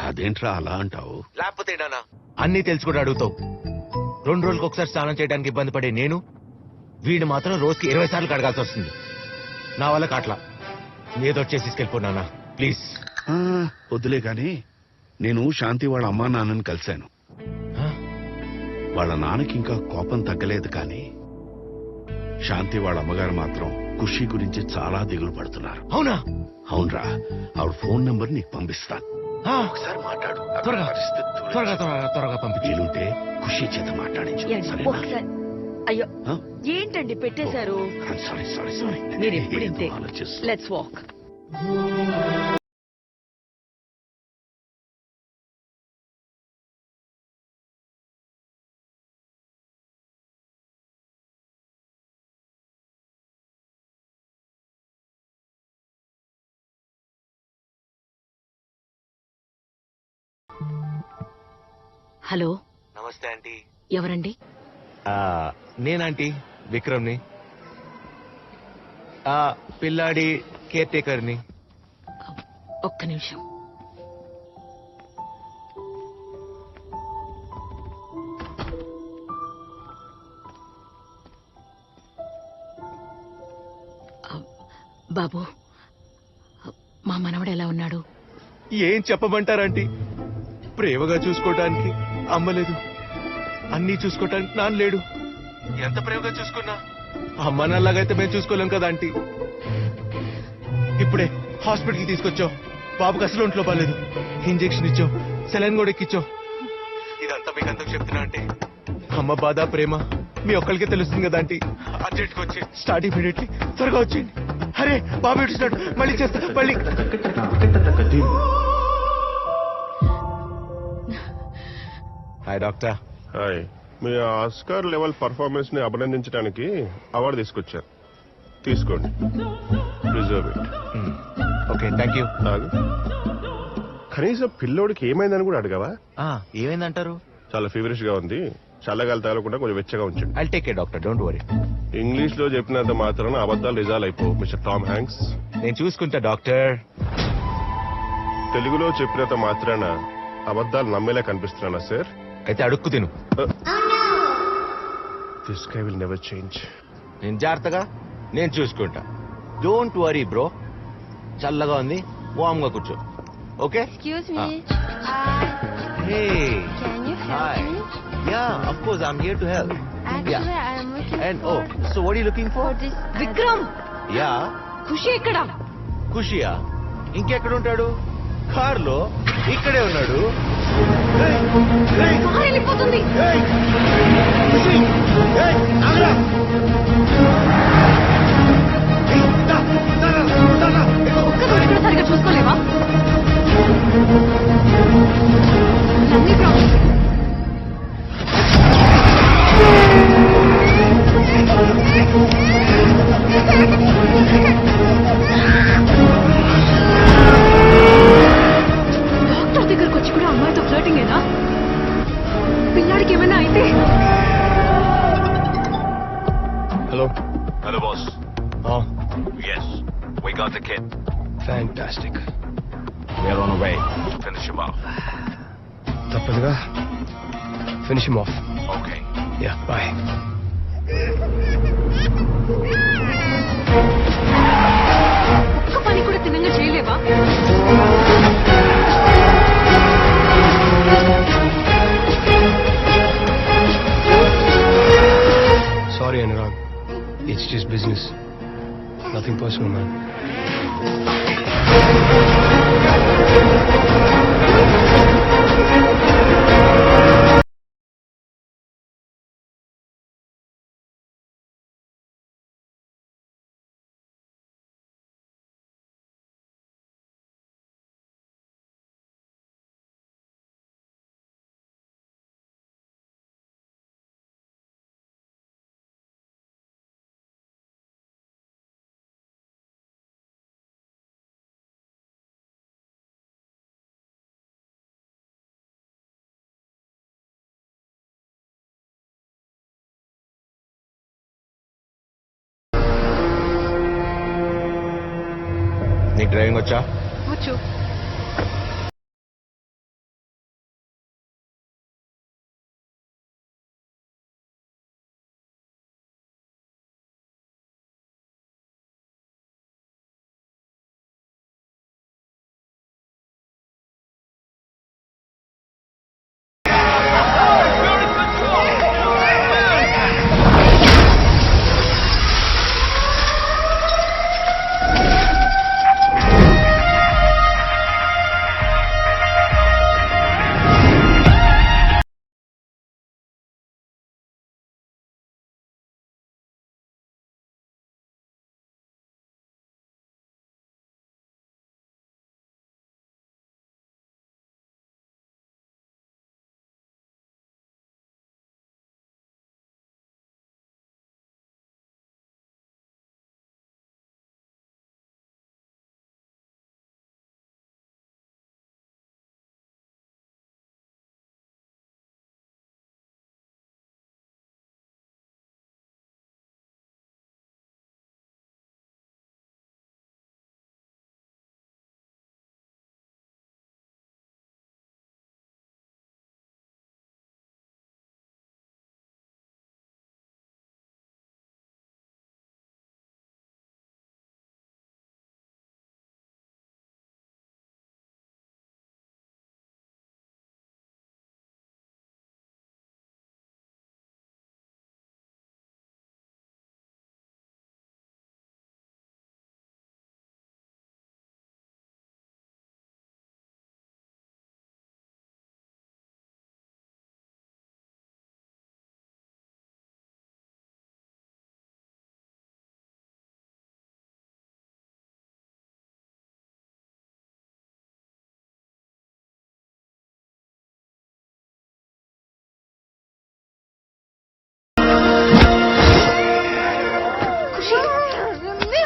అదేంట్రా అలా అంటావు? లేకపోతే ఏంటన్నా అన్ని తెలుసు కూడా అడుగుతావు. 2 రోజులకు ఒకసారి స్నానం చేయడానికి ఇబ్బంది పడే నేను వీడు మాత్రం రోజుకి 20 సార్లు కడగాల్సి వస్తుంది. నా వల్ల కాట్లా. ఏదో వచ్చేసి తీసుకెళ్ళిపోనా ప్లీజ్. వద్దులే గాని, నేను శాంతి వాళ్ళ అమ్మా నాన్నని కలిశాను. వాళ్ళ నాన్నకి ఇంకా కోపం తగ్గలేదు, కానీ శాంతి వాళ్ళ అమ్మగారు మాత్రం ఖుషి గురించి చాలా దిగులు పడుతున్నారు. అవునా? అవునరా. ఆవిడ ఫోన్ నంబర్ నీకు పంపిస్తాను, ఒకసారి మాట్లాడు. త్వరగా పంపించి వీలుంటే ఖుషి చేత మాట్లాడించు. అయ్యో ఏంటండి పెట్టేశారు? Sorry sorry sorry. మీరు ఎప్పుడు ఇంతే. Let's walk. హలో. నమస్తే ఆంటీ. ఎవరండి? నేనంటీ విక్రమ్ని, పిల్లాడి కేర్ టేకర్ని. ఒక్క నిమిషం. బాబు, మా మనవడు ఎలా ఉన్నాడు? ఏం చెప్పమంటారంటీ? ప్రేమగా చూసుకోవటానికి అమ్మ లేదు, అన్నీ చూసుకోవటానికి నాన్న లేడు. ఎంత ప్రేమగా చూసుకున్నా అమ్మ నాన్నలాగైతే మేము చూసుకోలేం కదా ఆంటీ. ఇప్పుడే హాస్పిటల్కి తీసుకొచ్చావు. బాబుకి అసలు ఒంట్లో బాలేదు. ఇంజెక్షన్ ఇచ్చావు, సెలైన్ కూడా ఎక్కిచ్చావు. ఇదంతా మీకు అంతకు చెప్తున్నా అంటే అమ్మ బాధ ప్రేమ మీ ఒక్కరికే తెలుస్తుంది కదా ఆంటీ. అర్జెంట్గా వచ్చి స్టార్ట్ ఇమీడియట్లీ. త్వరగా వచ్చేయండి. అరే బాబు ఇచ్చినట్టు మళ్ళీ చేస్తా. మళ్ళీ హాయ్ డాక్టర్. హాయ్. మీ ఆస్కార్ లెవెల్ పర్ఫార్మెన్స్ ని అభినందించడానికి అవార్డు తీసుకొచ్చారు, తీసుకోండి. Reserve it. Okay thank you. కనీసం పిల్లోడికి ఏమైందని కూడా అడగవా? ఏమైందంటారు? చాలా ఫీవరిష్ గా ఉంది, చల్లగాలి తగలకుండా కొంచెం వెచ్చగా ఉంచండి. I'll take care doctor, don't worry. English లో చెప్పినంత మాత్రాన అబద్ధాలు రిజాల్వ్ అయిపో మిస్టర్ టామ్ హ్యాంక్స్. నేను చూసుకుంటా డాక్టర్. తెలుగులో చెప్పినంత మాత్రాన అబద్ధాలు నమ్మేలా కనిపిస్తున్నానా సార్? అయితే అడుక్కు తిను. This guy will never change. నేను జాగ్రత్తగా నేను చూసుకుంటా. Don't worry bro. చల్లగా ఉంది, వామ్ గా కూర్చో. Okay? Excuse me. Hey. Can you help Hi. me? Yeah, of course I'm here to help. Actually, I am looking And for so what are you looking for? this. Vikram, Yeah. ఖుషి ఎక్కడ? ఖుషియా? ఇంకెక్కడ ఉంటాడు? కార్లో ఇక్కడే ఉన్నాడు. వెళ్ళిపోతుంది. ఒక్కసారి కూడా సరిగా చూసుకోలేవా? అన్ని ప్రాబ్లమ్స్. డాక్టర్ దగ్గరకు వచ్చి కూడా అమ్మాయితో ఫ్లర్టింగ్ ఏనా? పిల్లాడికి ఏమైనా అయితే? Hello hello boss. Yes, we got the kid. Fantastic. We're on our way to finish him off. తప్పదుగా finish him off. Okay. Yeah bye. ఒక్క పని కూడా తినంగా చేయలేవా? Sorry Anurag, it's just business, nothing personal man. నీకు డ్రైవింగ్ వచ్చా? వచ్చు.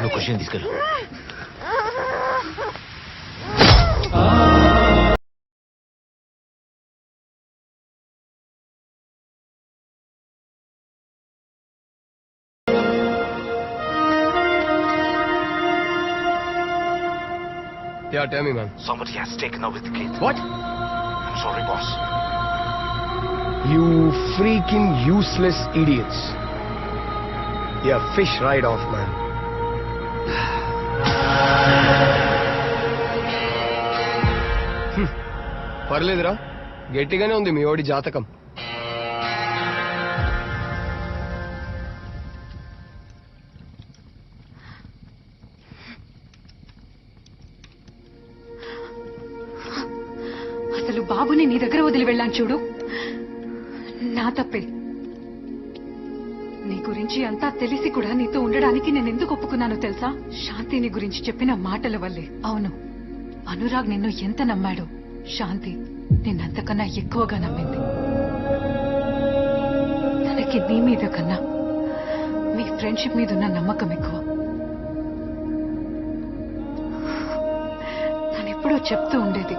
నువ్వు ఖుషిని తీసుకెళ్ళు. Yeah, tell me, man. Somebody has taken over the kid. What? I'm sorry, boss. You freaking useless idiots. Yeah, fish right off, man. పర్లేదురా, గట్టిగానే ఉంది మీ ఓడి జాతకం. అసలు బాబుని నీ దగ్గర వదిలి వెళ్ళాను చూడు, నా తప్పే. నీ గురించి అంతా తెలిసి కూడా నీతో ఉండడానికి నేను ఎందుకు ఒప్పుకున్నానో తెలుసా? శాంతిని గురించి చెప్పిన మాటల వల్లే. అవును, అనురాగ్ నిన్ను ఎంత నమ్మాడో శాంతి నిన్నంతకన్నా ఎక్కువగా నమ్మింది. తనకి నీ మీద కన్నా మీ ఫ్రెండ్షిప్ మీద ఉన్న నమ్మకం ఎక్కువ. తనెప్పుడూ చెప్తూ ఉండేది,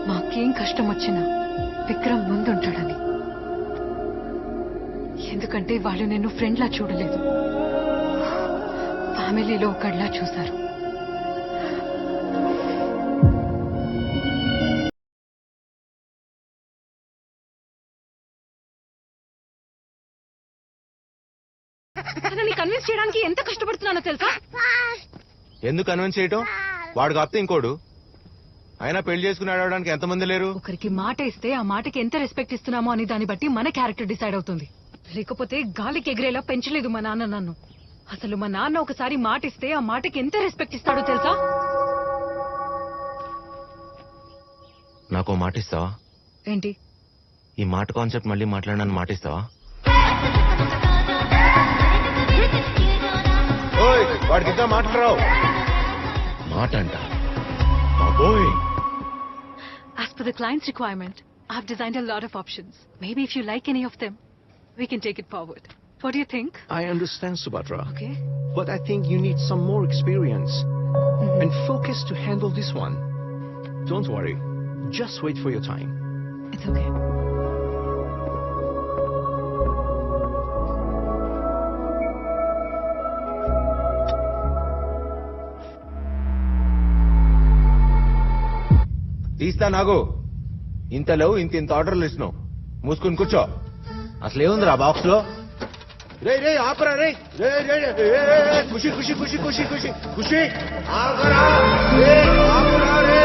మాకేం కష్టం వచ్చినా విక్రమ్ ముందుంటాడని. ఎందుకంటే వాళ్ళు నిన్ను ఫ్రెండ్లా చూడలేదు, ఫ్యామిలీలో ఒకళ్ళలా చూశారు. తనని కన్విన్స్ చేయడానికి ఎంత కష్టపడుతున్నానో తెలుసా? ఎందుకు కన్విన్స్ చేయటం? వాడు కాపితే ఇంకోడు. అయినా పెళ్లి చేసుకుని ఆడడానికి ఎంతమంది లేరు? ఒకరికి మాట ఇస్తే ఆ మాటకి ఎంత రెస్పెక్ట్ ఇస్తున్నామో అని దాన్ని బట్టి మన క్యారెక్టర్ డిసైడ్ అవుతుంది. లేకపోతే గాలికి ఎగిరేలా పెంచలేదు మా నాన్న నన్ను. అసలు మా నాన్న ఒకసారి మాట ఇస్తే ఆ మాటకి ఎంత రెస్పెక్ట్ ఇస్తాడో తెలుసా? నాకు మాట ఇస్తావా? ఏంటి? ఈ మాట కాన్సెప్ట్ మళ్ళీ మాట్లాడడానికి మాట ఇస్తావా? వాడికి ఇంకా మాట్లాడరావు. మాట అంట. As per the client's requirement, I've designed a lot of options. Maybe if you like any of them, we can take it forward. What do you think? I understand, Subhadra. Okay. But I think you need some more experience and focus to handle this one. Don't worry. Just wait for your time. It's okay. తీస్తా నాగు. ఇంత లేవు, ఇంత ఆర్డర్లు ఇస్తున్నావు. మూసుకుని కూర్చో. అసలు ఏముందిరా బాక్స్ లో? రే రే ఆపరా రే. రే రే రే ఖుషి ఖుషి ఖుషి ఖుషి ఖుషి ఖుషి ఆపరా రే, ఆపరా రే.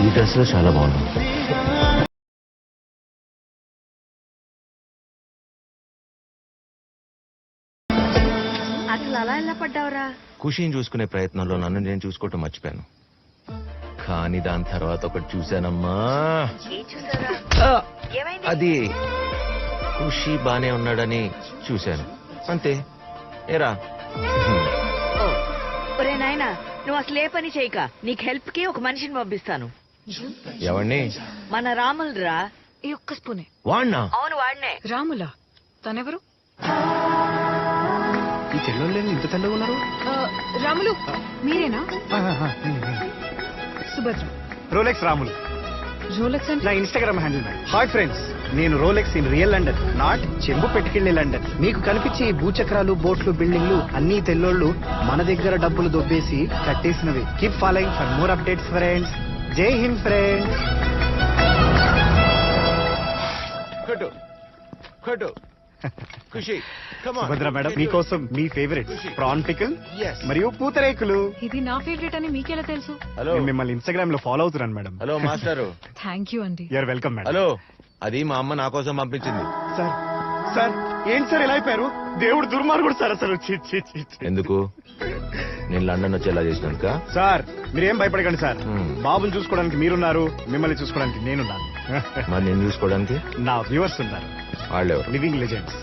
ఈ డ్రెస్ లో చాలా బాగుంది. అసలు అలా ఎలా పడ్డావురా? ఖుషిని చూసుకునే ప్రయత్నంలో నన్ను నేను చూసుకోవటం మర్చిపోయాను. కానీ దాని తర్వాత ఒకటి చూశానమ్మా. అది ఖుషి బానే ఉన్నాడని చూశాను, అంతే. ఏరా? ఒరే నాయనా, నువ్వు అసలు ఏ పని చేయక నీకు హెల్ప్ కి ఒక మనిషిని పంపిస్తాను. ఎవరిని? మన రాములురా. ఈ ఒక్క స్పూనే. వాణ్ణా? అవును వాడినే. రాములా? తనెవరు? ఈ తెల్లోళ్ళు ఇంత తెల్లగా ఉన్నారు. రాములు మీరేనా? సుభద్ర. రోలెక్స్ రాములు. రోలెక్స్ అంటే నా Instagram handle madam. Hi friends, నేను Rolex in real London, not చెంబు పెట్టుకెళ్లే లండన్. మీకు కనిపించే ఈ భూచక్రాలు, బోట్లు, బిల్డింగ్లు అన్ని తెల్లోళ్ళు మన దగ్గర డబ్బులు దొబ్బేసి కట్టేసినవి. Keep following for more updates friends. Jai Hind friends. Khushi Subhadra madam, మీకోసం మీ ఫేవరెట్ ప్రాన్ పికిల్ మరియు పూతరేకులు. ఇది నా ఫేవరెట్ అని మీకెలా తెలుసు? హలో, మిమ్మల్ని ఇన్స్టాగ్రామ్ లో ఫాలో అవుతున్నాను మేడం. హలో మాస్టారు. థ్యాంక్ యూ అండి. You're welcome madam. హలో, అది మా అమ్మ నా కోసం పంపించింది. సార్ సార్ ఏంటి సార్ ఇలా అయిపోయారు? దేవుడు దుర్మార్గుడు సార్ అసలు. ఎందుకు? నేను లండన్ వచ్చేలా చేసినాక. సార్ మీరేం భయపడకండి సార్, బాబుని చూసుకోవడానికి మీరున్నారు, మిమ్మల్ని చూసుకోవడానికి నేనున్నాను. మరి నేను చూసుకోవడానికి నా వ్యూవర్స్ ఉన్నారు, వాళ్ళెవరు? Living legends.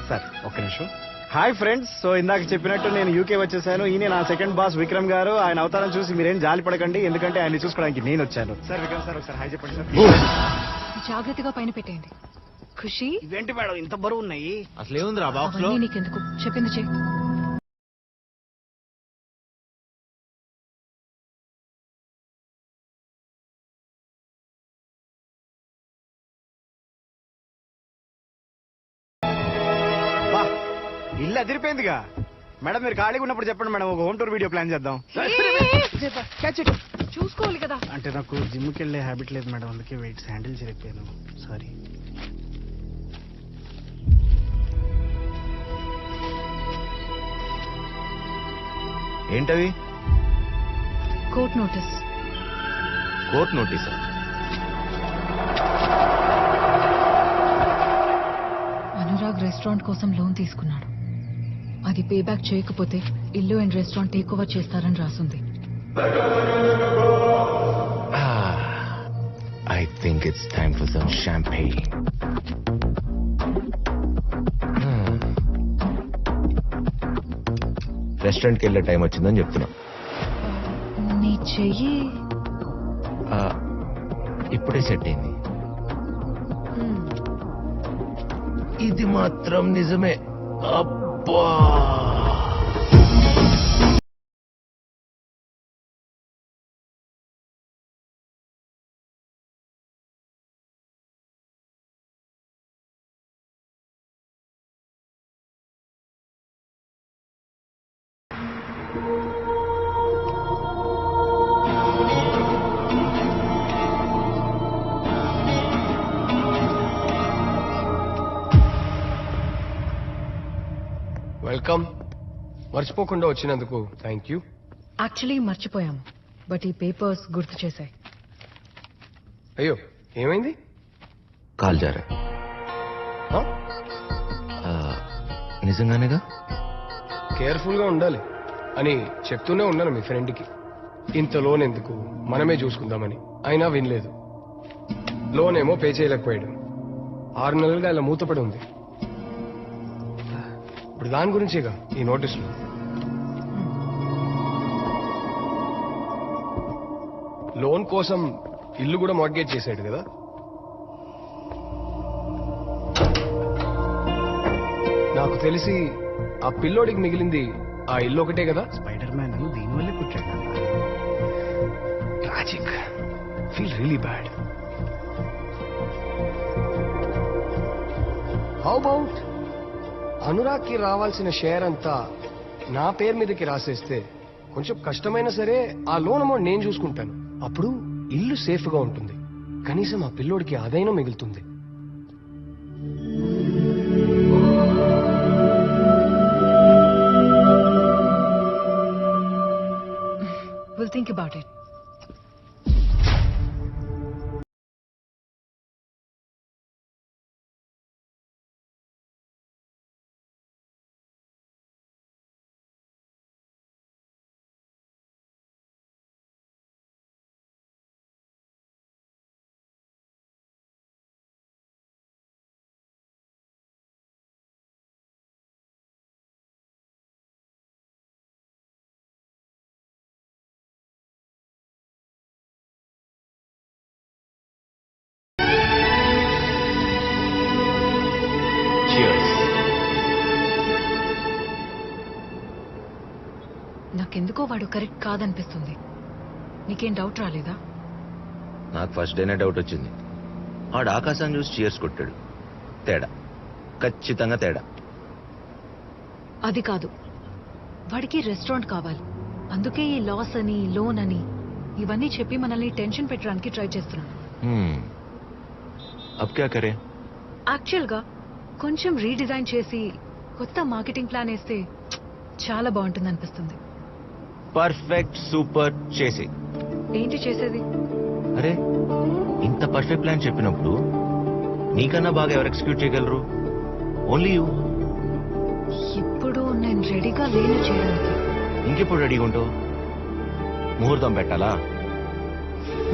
సార్ ఒక్క నిమిషం. హాయ్ ఫ్రెండ్స్, సో ఇందాక చెప్పినట్టు నేను యూకే వచ్చేసాను. ఈయన నా సెకండ్ బాస్ విక్రమ్ గారు. ఆయన అవతారం చూసి మీరేం జాలి పడకండి, ఎందుకంటే ఆయన చూసుకోవడానికి నేను వచ్చాను. సార్ విక్రమ్ సార్ ఒకసారి హాయ్ చెప్పండి సార్. జాగ్రత్తగా పైన పెట్టేయండి. ఖుషి, ఇవేంటి మేడం ఇంత బరువు ఉన్నాయి? అసలు ఏముంది ఆ బాక్స్ లో? నీకెందుకు, చెప్పింది చెయ్యి. ఇల్లు అదిరిపోయిందిగా. మేడం మీరు ఖాళీగా ఉన్నప్పుడు చెప్పండి మేడం, ఒక హోమ్ టూర్ వీడియో ప్లాన్ చేద్దాం. చూసుకోవాలి కదా. అంటే నాకు జిమ్కి వెళ్ళే హ్యాబిట్ లేదు మేడం, అందుకే వెయిట్స్ హ్యాండిల్ చేయలేకపోయాను. సారీ. ఏంటవి? Court notice. కోర్ట్ నోటీసా? అనురాగ్ రెస్టారెంట్ కోసం లోన్ తీసుకున్నాడు. అది పే బ్యాక్ చేయకపోతే ఇల్లు అండ్ రెస్టారెంట్ టేక్ ఓవర్ చేస్తారని రాసుంది. I think it's time for some champagne. రెస్టారెంట్కి వెళ్ళే టైం వచ్చిందని చెప్తున్నా. నీ చెయ్యి ఇప్పుడే సెట్ అయింది. ఇది మాత్రం నిజమే. అబ్బా వెల్కమ్. మర్చిపోకుండా వచ్చినందుకు థ్యాంక్ యూ. యాక్చువల్లీ మర్చిపోయాము, బట్ ఈ పేపర్స్ గుర్తు చేశాయి. అయ్యో ఏమైంది? Call Zara. నిజంగానేగా? కేర్ఫుల్ గా ఉండాలి అని చెప్తూనే ఉన్నాను మీ ఫ్రెండ్కి. ఇంత లోన్ ఎందుకు, మనమే చూసుకుందామని. అయినా వినలేదు. లోన్ ఏమో పే చేయలేకపోయాడు. 6 నెలలుగా ఇలా మూతపడి ఉంది. ఇప్పుడు దాని గురించేగా ఈ నోటీసులు. లోన్ కోసం ఇల్లు కూడా మార్గేజ్ చేశాడు కదా. నాకు తెలిసి ఆ పిల్లోడికి మిగిలింది ఆ ఇల్లు ఒకటే కదా. స్పైడర్ మ్యాన్ దీనివల్లే పుట్టాడు. Tragic. Feel really bad. How about అనురాగ్కి రావాల్సిన షేర్ అంతా నా పేరు మీదకి రాసేస్తే కొంచెం కష్టమైనా సరే ఆ లోన్ అమౌంట్ నేను చూసుకుంటాను. అప్పుడు ఇల్లు సేఫ్ గా ఉంటుంది. కనీసం ఆ పిల్లోడికి అదైనా మిగులుతుంది. We'll think about it. నాకెందుకో వాడు కరెక్ట్ కాదనిపిస్తుంది. నీకేం డౌట్ రాలేదా? నాకు ఫస్ట్ డేనే డౌట్ వచ్చింది. ఆడు ఆకాశాన్ని చూసి చీర్స్ కొట్టాడు. తేడా, ఖచ్చితంగా తేడా. అది కాదు, వాడికి రెస్టారెంట్ కావాలి. అందుకే ఈ లాస్ అని లోన్ అని ఇవన్నీ చెప్పి మనల్ని టెన్షన్ పెట్టడానికి ట్రై చేస్తున్నాడు. అబ్ క్యా కరే? యాక్చువల్ గా కొంచెం రీడిజైన్ చేసి కొత్త మార్కెటింగ్ ప్లాన్ వేస్తే చాలా బాగుంటుంది అనిపిస్తుంది. Perfect, super. చేసి ఏంటి చేసేది? అరే ఇంత పర్ఫెక్ట్ ప్లాన్ చెప్పినప్పుడు నీకన్నా బాగా ఎవరు ఎగ్జిక్యూట్ చేయగలరు? Only you. ఇప్పుడు నేను రెడీగా లేను చేయడానికి. ఇంకెప్పుడు రెడీగా ఉంటావు? ముహూర్తం పెట్టాలా?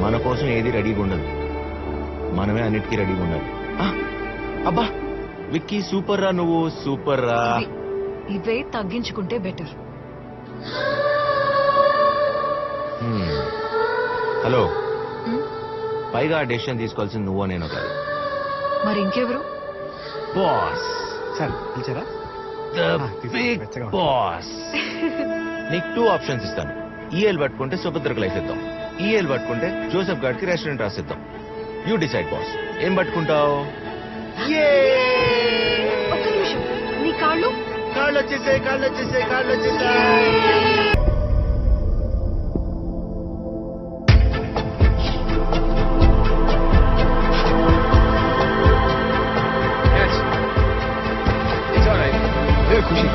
మన కోసం ఏది రెడీగా ఉండదు. మనమే అన్నిటికీ రెడీగా ఉండాలి. అబ్బా విక్కీ సూపర్ రా, నువ్వు సూపర్ రా. ఇవే తగ్గించుకుంటే బెటర్. హలో, పైగా ఆ డెసిషన్ తీసుకోవాల్సింది నువ్వో నేను కాదు. మరి ఇంకెవరు? బాస్. సార్ పిలిచారా? Big boss. నీకు 2 ఆప్షన్స్ ఇస్తాను. ఈఎల్ పట్టుకుంటే సుభద్రకు లైఫ్ ఇద్దాం, ఈఎల్ పట్టుకుంటే జోసెఫ్ గారికి రెస్టారెంట్ రాసిద్దాం. You decide boss. ఏం పట్టుకుంటావు? ఒక్క నిమిషం. నీ కాళ్ళు కాళ్ళు వచ్చేసాయి. It's all right. There, Khushi.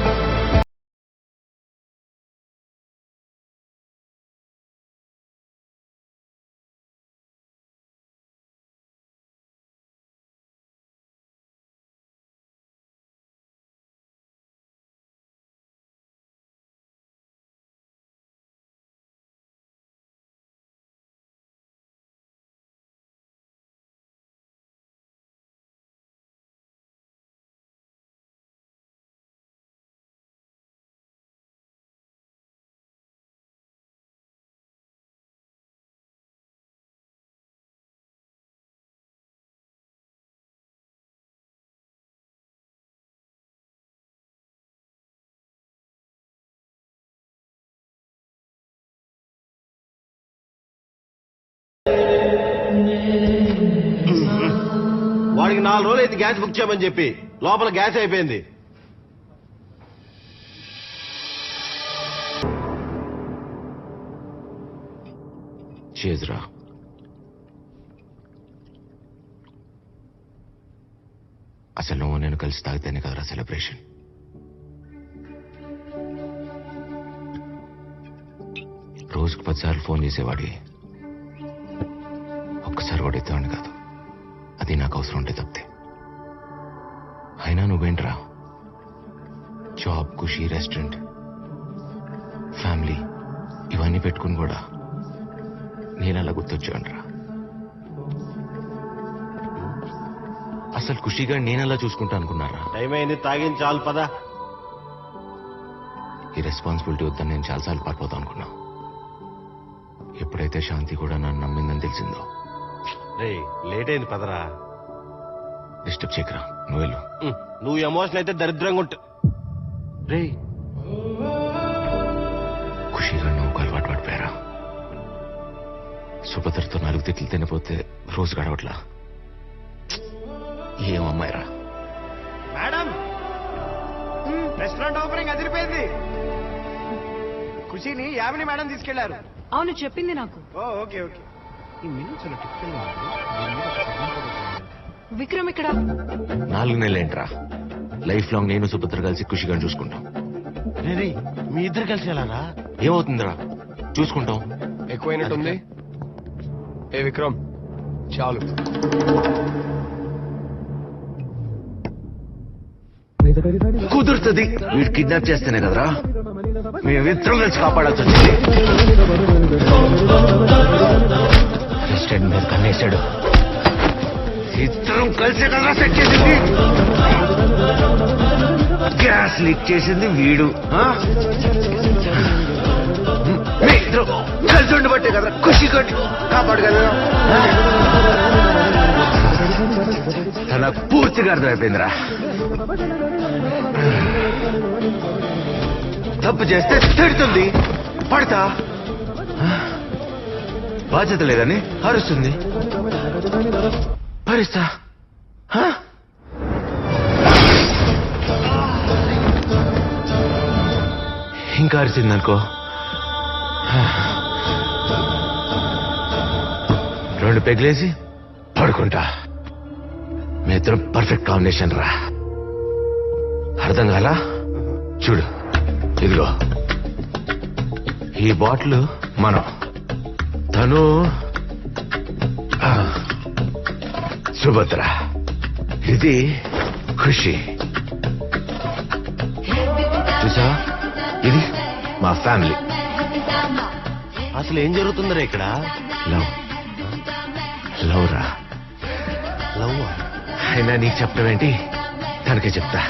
వాడికి 4 రోజులు అయితే గ్యాస్ బుక్ చేయమని చెప్పి లోపల గ్యాస్ అయిపోయింది. చేజ్రా అసలు నువ్వు నేను కలిసి తాగితేనే కదరా సెలబ్రేషన్. రోజుకు 10 సార్లు ఫోన్ చేసేవాడి ఒక్కసారి కూడా ఎత్తేవాడిని కాదు. అది నాకు అవసరం ఉంటే తప్పితే. అయినా నువ్వేంట్రా జాబ్, ఖుషి, రెస్టారెంట్, ఫ్యామిలీ ఇవన్నీ పెట్టుకుని కూడా నేను అలా గుర్తొచ్చానురా. అసలు ఖుషిగా నేనలా చూసుకుంటా అనుకున్నారా? టైం అయింది, తాగింది చాలు పదా. ఈ రెస్పాన్సిబిలిటీ వద్దని నేను చాలాసార్లు పారిపోతాను అనుకున్నా. ఎప్పుడైతే శాంతి కూడా నన్ను నమ్మిందని తెలిసిందో. లేట్ అయింది పదరా. డిస్టర్బ్ చేయకరా, నువ్వు వెళ్ళు. నువ్వు ఎమోషన్ అయితే దరిద్రంగా ఉంటా. రే ఖుషిగా నువ్వు అలవాటు పడిపోయారా? సుభద్రతో 4 తిట్లు తినిపోతే రోజు గడవట్లా. ఏం అమ్మాయిరా? మేడం, రెస్టారెంట్ ఓపెనింగ్ అదిరిపోయింది. ఖుషిని యామిని మేడం తీసుకెళ్లారు. అవును, చెప్పింది నాకు. Okay okay. ఈ మెనూ చాలా టిపికల్ గా ఉంది. విక్రమ్ ఇక్కడ 4 నెలలేంట్రా? లైఫ్ లాంగ్ నేను సుభద్ర కలిసి ఖుషిగా చూసుకుంటాం. మీ ఇద్దరు కలిసి వెళ్ళారా? ఏమవుతుందిరా, చూసుకుంటాం. ఎక్కువైనట్టుంది. ఏ విక్రమ్, చాలు. కుదురుతుంది. వీడు కిడ్నాప్ చేస్తేనే కదరా మేమిద్దరం కలిసి కాపాడాల్సి వచ్చింది. రెస్టారెంట్ మీద కన్నేశాడు. ఇద్దరం కలిసే కదరా సెట్ చేసింది. గ్యాస్ లీక్ చేసింది వీడు. ఇద్దరం కలిసి ఉండబట్టే కదరా ఖుషి కట్టి కాపాడగలరా. నాకు పూర్తిగా అర్థమైపోయిందిరా. తప్పు చేస్తే తిడుతుంది, పడతా. బాధ్యత లేదని అరుస్తుంది, భరిస్తా. ఇంకా అరిసిందనుకో, 2 పెగ్లేసి పడుకుంటా. మీ ఇద్దరం పర్ఫెక్ట్ కాంబినేషన్ రా. అర్థం కాలా? చూడు, ఇదిగో ఈ బాటిల్ మనం, తను సుభద్ర, ఇది ఖుషి. చూసా, ఇది మా ఫ్యామిలీ. అసలు ఏం జరుగుతుందిరా ఇక్కడ? లవ్. లవ్ రా. లవ్? అయినా నీకు చెప్పడం ఏంటి? తనకే చెప్తా.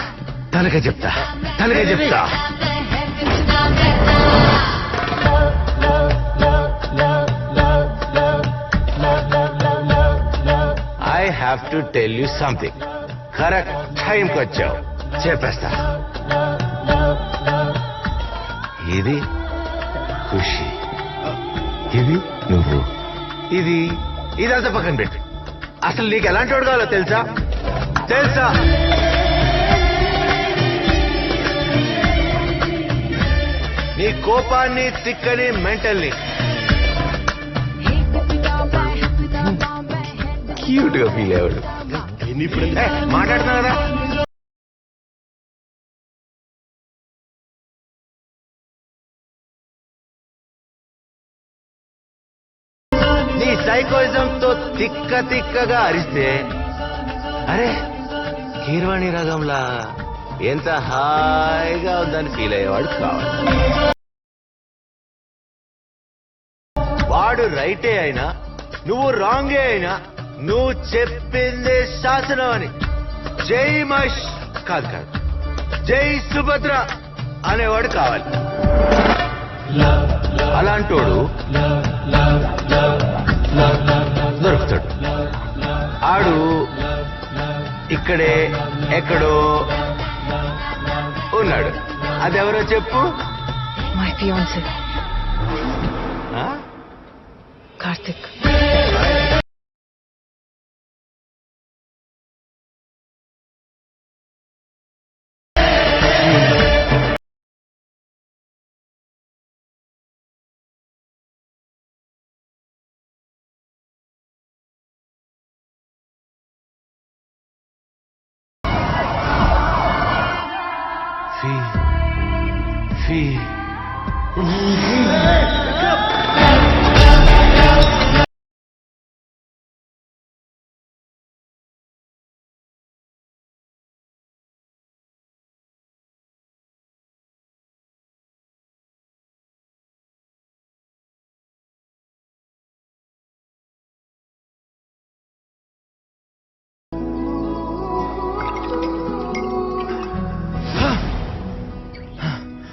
I have to tell you something. Correct టైంకి వచ్చావు, చెప్పేస్తా. ఇది ఖుషి, ఇది నువ్వు, ఇదంతా పక్కన పెట్టు. అసలు నీకు ఎలాంటి వాడు కావాలో తెలుసా? కోపాన్ని తిక్కని మెంటల్ని క్యూట్ గా ఫీల్ అయ్యాడు. మాట్లాడుతున్నా కదా. నీ సైకోయిజం తో తిక్కగా అరిస్తే అరే కీర్వాణి రాగంలా ఎంత హాయిగా ఉందని ఫీల్ అయ్యేవాడు కావాలి. వాడు రైటే అయినా నువ్వు రాంగే అయినా నువ్వు చెప్పిందే శాసనం అని జై మహేష్ కాదు జై సుభద్ర అనేవాడు కావాలి. అలాంటోడు దొరుకుతాడు. ఆడు ఇక్కడే ఎక్కడో ఉన్నాడు. అదెవరో చెప్పు. My fiance Karthik.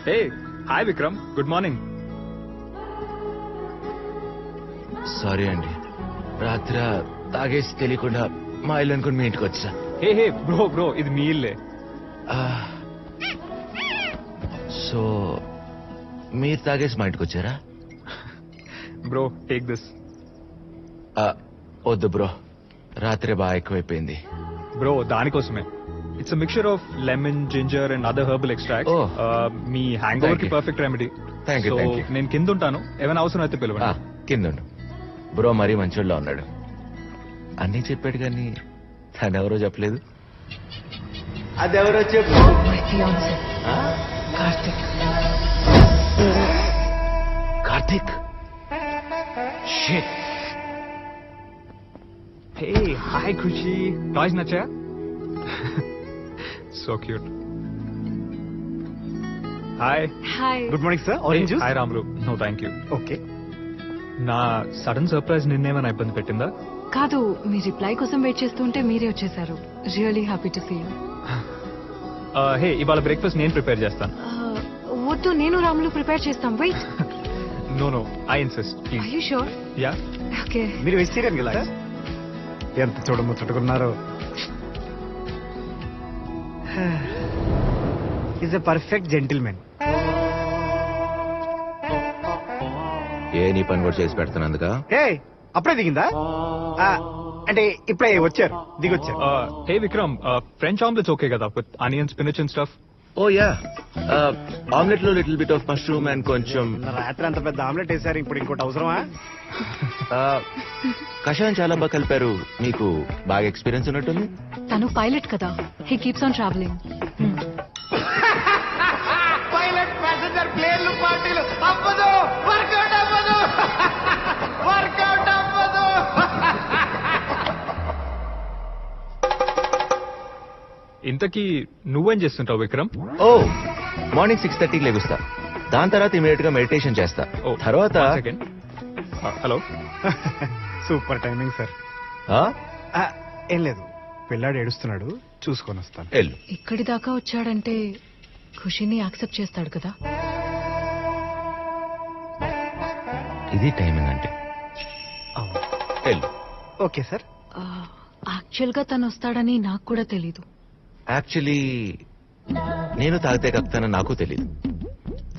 Hey, hi Vikram. Good morning. Sorry అండి, రాత్రి తాగేసి తెలియకుండా మా ఇల్లు అనుకుని మీ ఇంటికి వచ్చా. హే బ్రో ఇది మీ ఇల్లే. సో మీరు తాగేసి మా ఇంటికి వచ్చారా? Bro take this. వద్దు బ్రో, రాత్రి బాగా ఎక్కువైపోయింది. బ్రో దానికోసమే. It's mixture of lemon, ginger and other herbal extract. Me hang over కి పర్ఫెక్ట్ రెమెడీ. సో నేను కింద ఉంటాను, ఏమైనా అవసరం అయితే పిలవండి. కింద బ్రో మరీ మంచోళ్ళ ఉన్నాడు. అన్నీ చెప్పాడు కానీ తనెవరో చెప్పలేదు. అదెవరో చెప్పు. Karthik. Karthik. Shit. Hey hi Khushi. Toys నచ్చాయా? So cute. Hi. Good morning sir. Orange juice. Hi Ramulu. No thank you. Okay. నా సడన్ సర్ప్రైజ్ నిన్నేమైనా ఇబ్బంది పెట్టిందా? కాదు, మీ రిప్లై కోసం వెయిట్ చేస్తుంటే మీరే వచ్చేసారు. Really happy to see you. Hey ఇవాళ బ్రేక్ఫాస్ట్ నేను ప్రిపేర్ చేస్తాను. వద్దు, నేను రాములు ప్రిపేర్ చేస్తాం. Wait. No I insist please. Are you sure? Yeah. Okay. మీరు వెజిటేరియన్ కదా? ఎంత చూడముచ్చటుకున్నారో. Is a perfect gentlemen. ఏ నీ పని కూడా చేసి పెడుతున్నందుక? అప్పుడే దిగిందా? అంటే ఇప్పుడే వచ్చారు, దిగొచ్చారు. Hey Vikram, French omelettes okay కదా with onion, spinach and stuff? Oh yeah. Omelette లో little bit of mushroom and కొంచెం. రాత్రి అంత పెద్ద ఆమ్లెట్ వేసారు, ఇప్పుడు ఇంకోటి అవసరమా? కషాయం చాలా బాగా కలిపారు. మీకు బాగా ఎక్స్పీరియన్స్ ఉన్నట్టుంది. తను పైలట్ కదా, he keeps on travelling. Pilot passenger ప్లేన్లు పార్టీలు అవ్వదు, వర్కౌట్ అవ్వదు, వర్కౌట్ అవ్వదు. ఇంతకీ నువ్వేం చేస్తుంటావు విక్రమ్? ఓ మార్నింగ్ 6:30కి లెగుస్తా. దాని తర్వాత ఇమీడియట్ గా మెడిటేషన్ చేస్తా. తర్వాత హలో. Super timing sir. ఏం లేదు, పిల్లాడు ఏడుస్తున్నాడు, చూసుకొని వస్తాను. ఇక్కడి దాకా వచ్చాడంటే ఖుషిని యాక్సెప్ట్ చేస్తాడు కదా. ఇది టైమింగ్ అంటే. Okay sir. యాక్చువల్ గా తను వస్తాడని నాకు కూడా తెలీదు. యాక్చువల్లీ నేను తాగితే కక్కుతానని నాకు తెలీదు.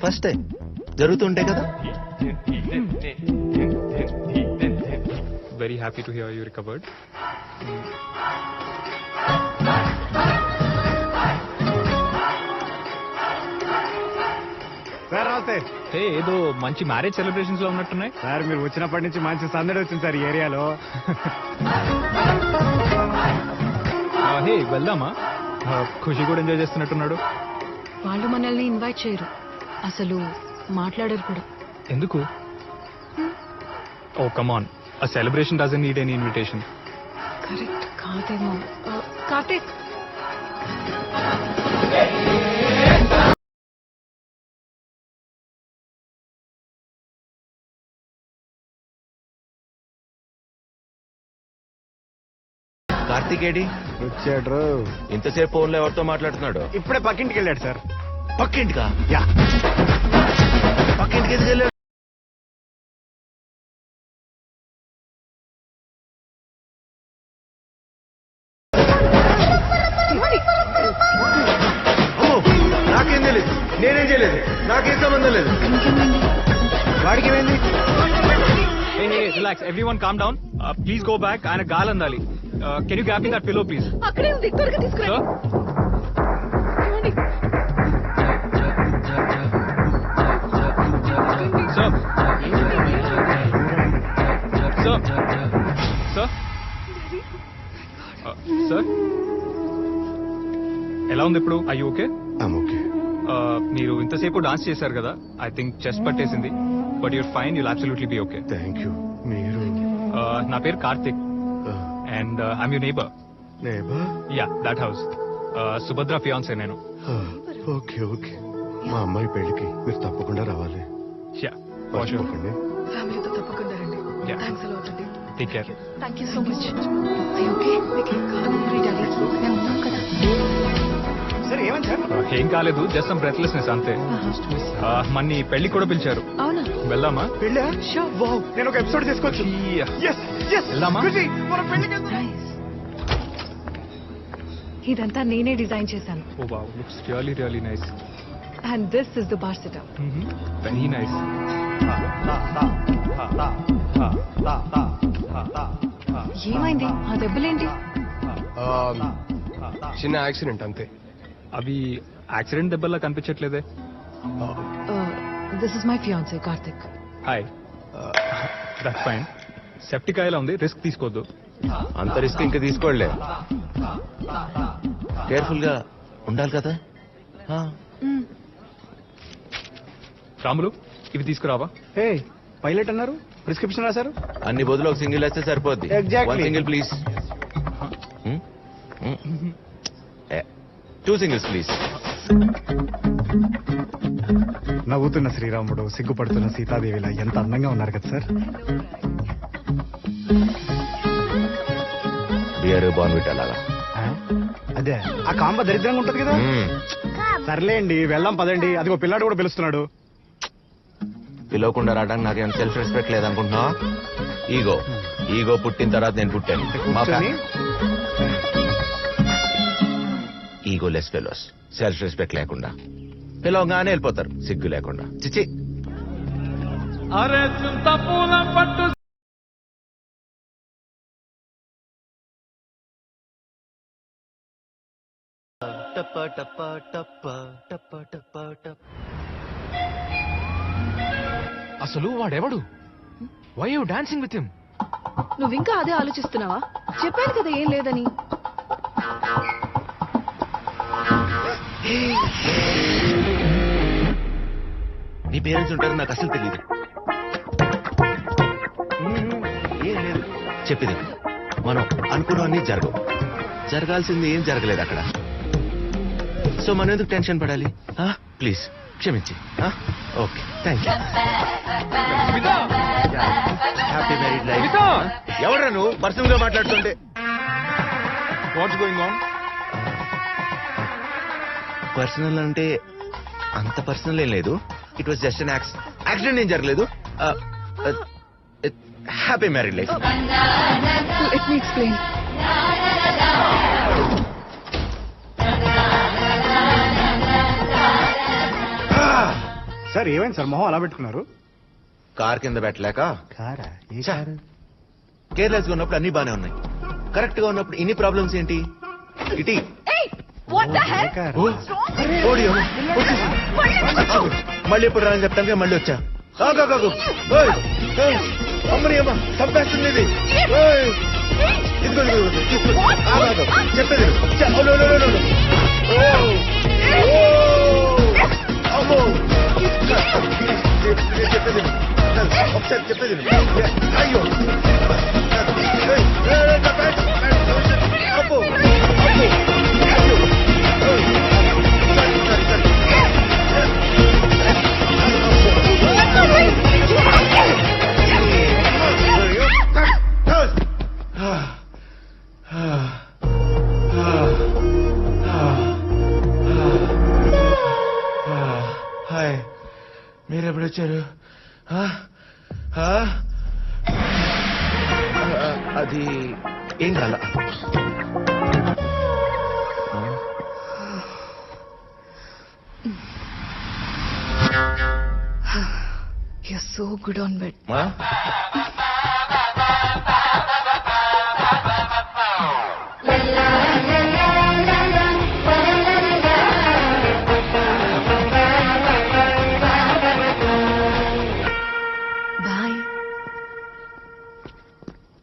ఫస్ట్ టైం జరుగుతుంటాయి కదా. Very happy to hear you recovered. Sir నమస్తే. ఏదో మంచి మ్యారేజ్ సెలబ్రేషన్స్ లో ఉన్నట్టున్నాయి. సార్ మీరు వచ్చినప్పటి నుంచి మంచి సందడి వచ్చింది సార్ ఈ ఏరియాలో. హే వెళ్దామా? ఖుషి కూడా ఎంజాయ్ చేస్తున్నట్టున్నాడు. వాళ్ళు మనల్ని ఇన్వైట్ చేయరు, అసలు మాట్లాడరు కూడా. ఎందుకు? ఓ కమాన్, a celebration doesn't need any invitation. Correct కాదేమో. కార్తీక్, కార్తీక్ ఏడి వచ్చాడు. ఇంతసేపు ఫోన్లో ఎవరితో మాట్లాడుతున్నాడు? ఇప్పుడే పక్కింటికి వెళ్ళాడు సార్. పక్కింటికా? యా. పక్కింటికి ఎందుకు వెళ్ళాడు? నాకేం తెలియదు, నేనేం చేయలేదు, నాకేం సంబంధం లేదు. వాడికి ఏమైంది? Relax, everyone calm down. Please go back. ఆయన గాలి అందాలి. Can you grab me that pillow please? అక్కడే ఉంది, త్వరగా తీసుకురా. సార్ ఎలా ఉంది ఇప్పుడు? I okay? ఓకే. మీరు ఇంతసేపు డాన్స్ చేశారు కదా, ఐ థింక్ చెస్ట్ పట్టేసింది, but you're fine, you'll absolutely be okay. Thank you. మీరు? నా పేరు Karthik and I'm your neighbour. Neighbour? Yeah, that house. Subhadra fiance నేను. Okay okay. మా అమ్మాయి పెళ్లికి మీరు తప్పకుండా రావాలి. యా, మర్చిపోకండి. ఫ్యామిలీతో తప్పకుండా రండి. Yeah. థ్యాంక్స్ అలాట్ అండి. Take care. Thank you so much. Okay, మీకు కావాలి డాడీ, నేను ఉన్నాను కదా. సార్ ఏమని సార్? ఏం కాలేదు, జస్ట్ సమ్ బ్రెత్లెస్నెస్ అంతే. మన్ని పెళ్లి కూడా పిలిచారు. అవునా? వెళ్దామా? పెళ్ళా? వావ్, నేను ఒక ఎపిసోడ్ తీసుకోవచ్చు. వెళ్దామా? ఇదంతా నేనే డిజైన్ చేశాను. Oh wow, looks really really nice. And this is the bar setup. Very nice. ఏమైంది? ఆ దెబ్బలేంటి? చిన్న యాక్సిడెంట్ అంతే. అవి యాక్సిడెంట్ దెబ్బల్లా కనిపించట్లేదే. This is my fiance Karthik. Hi. That's fine. Septic అయ్యేలా ఉంది, రిస్క్ తీసుకోవద్దు. అంత రిస్క్ ఇంకా తీసుకోలే. కేర్ఫుల్ గా ఉండాలి కదా. రాములు, ఇవి తీసుకురావా? హే, పైలట్ అన్నారు, ప్రిస్క్రిప్షన్ రాశారు. అన్ని బదులు ఒక సింగిల్ వేస్తే సరిపోద్ది. Exactly. 1 single please. 2 singles please. నవ్వుతున్న శ్రీరాముడు, సిగ్గుపడుతున్న సీతాదేవిలా ఎంత అందంగా ఉన్నారు కదా సార్. బియర్ బాన్విట్ అలాగా. అదే ఆ కాంబ దరిద్రంగా ఉంటది కదా. సర్లేండి, వెళ్దాం పదండి. అదిగో పిల్లాడు కూడా పిలుస్తున్నాడు. పిలవకుండా రావడానికి నాకు ఎంత సెల్ఫ్ రెస్పెక్ట్ లేదనుకుంటున్నా? ఈగో ఈగో పుట్టిన తర్వాత నేను పుట్టాను. Egoless fellows, self respect లేకుండా పిలవగానే వెళ్ళిపోతారు సిగ్గు లేకుండా. చిచి. అసలు వాడెవడు? Why you dancing with him? నువ్వు ఇంకా అదే ఆలోచిస్తున్నావా? చెప్పాను కదా ఏం లేదని. నీ పేరెంట్స్ ఉంటారు, నాకు అసలు తెలియదు. ఏం లేదు, చెప్పింది మనం అనుకున్నవన్నీ జరగవు. జరగాల్సింది ఏం జరగలేదు అక్కడ. సో మనం ఎందుకు టెన్షన్ పడాలి? ప్లీజ్ క్షమించి. Okay, thank you. Happy married life. ఎవరా నువ్వు పర్సనల్ గా మాట్లాడుతుంటే? What's going on? పర్సనల్ అంటే అంత పర్సనల్ ఏం లేదు. It was just an accident. ఏం జరగలేదు. Happy married life. Let me explain. Sir ఏమైంది సార్, మొహం అలా పెట్టుకున్నారు? కార్ కింద పెట్టలేక. కారా? కేర్లెస్ గా ఉన్నప్పుడు అన్ని బానే ఉన్నాయి, కరెక్ట్ గా ఉన్నప్పుడు ఇన్ని ప్రాబ్లమ్స్ ఏంటి? ఇటీ మళ్ళీ ఎప్పుడు రాని చెప్తాను మళ్ళీ వచ్చా అమ్మని అమ్మ చంపేస్తుంది ఇది చెప్పేది అమ్మో చెప్పేది ఒకసారి చెప్పేది అయ్యో అబ్బో హాయ్ మీరెప్పుడు వచ్చారు అది ఏం కాల You're so good on bed. Bye.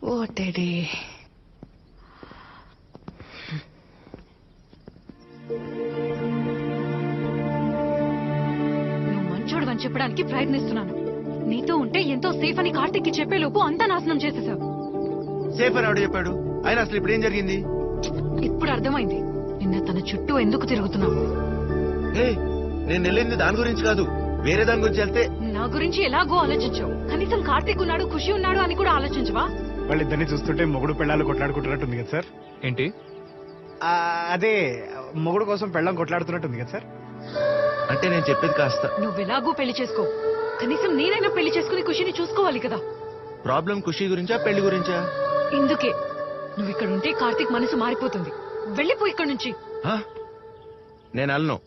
What a day. నువ్వు మంచోడు అని చెప్పడానికి ప్రయత్నిస్తున్నాను. నీతో ఉంటే ఎంతో సేఫ్ అని కార్తిక్ కి చెప్పేలోపు అంతా నాశనం చేసేసావు. సేఫ్ అని ఆవిడ చెప్పాడు. ఆయన అసలు ఇప్పుడు ఏం జరిగింది? ఇప్పుడు అర్థమైంది నిన్న తన చుట్టూ ఎందుకు తిరుగుతున్నావు. నేను వెళ్ళింది దాని గురించి కాదు, వేరే దాని గురించి వెళ్తే. నా గురించి ఎలాగో ఆలోచించావు. కనీసం కార్తిక్ ఉన్నాడు, ఖుషి ఉన్నాడు అని కూడా ఆలోచించవా? వాళ్ళిద్దరిని చూస్తుంటే మొగుడు పెళ్ళాలు కొట్లాడుకుంటున్నట్టుంది కదా సార్. ఏంటి? అదే మొగుడు కోసం పెళ్ళం కొట్లాడుతున్నట్టుంది కదా సార్. అంటే నేను చెప్పేది కాస్త. నువ్వు ఎలాగో పెళ్లి చేసుకో, కనీసం నేనైనా పెళ్లి చేసుకుని ఖుషిని చూసుకోవాలి కదా. ప్రాబ్లం ఖుషి గురించా పెళ్లి గురించా? ఇందుకే నువ్వు ఇక్కడ ఉంటే కార్తిక్ మనసు మారిపోతుంది. వెళ్ళిపో ఇక్కడ నుంచి. నేను అల్లను.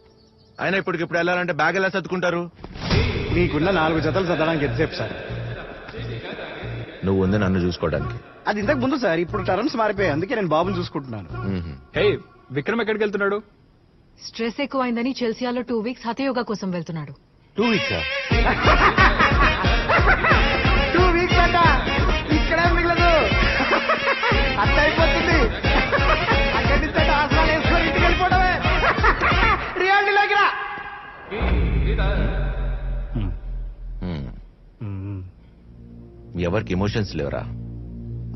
అయినా ఇప్పటికిప్పుడు వెళ్ళాలంటే బ్యాగ్ ఎలా సర్దుకుంటారు? మీకున్న 4 జతలు చదవడానికి ఎంతసేపు సార్? నువ్వు ఉంది నన్ను చూసుకోవడానికి. అది ఇంతకు ముందు సార్, ఇప్పుడు టర్మ్స్ మారిపోయాయి. అందుకే నేను బాబుని చూసుకుంటున్నాను. హే, విక్రమ్ ఎక్కడికి వెళ్తున్నాడు? స్ట్రెస్ ఎక్కువైందని చెల్సియాలో 2 వీక్స్ హతయోగా కోసం వెళ్తున్నాడు. 2 వీక్సా? 2 వీక్స్ అంట. ఇక్కడే మిగలదు, అంత అయిపోతుంది. అక్కడి నుంచి ఆసనాలు వేసుకొని ఇంటికి వెళ్ళిపోవడమే. రియాలిటీలోకి రా. ఎవరికి ఎమోషన్స్ లేవరా?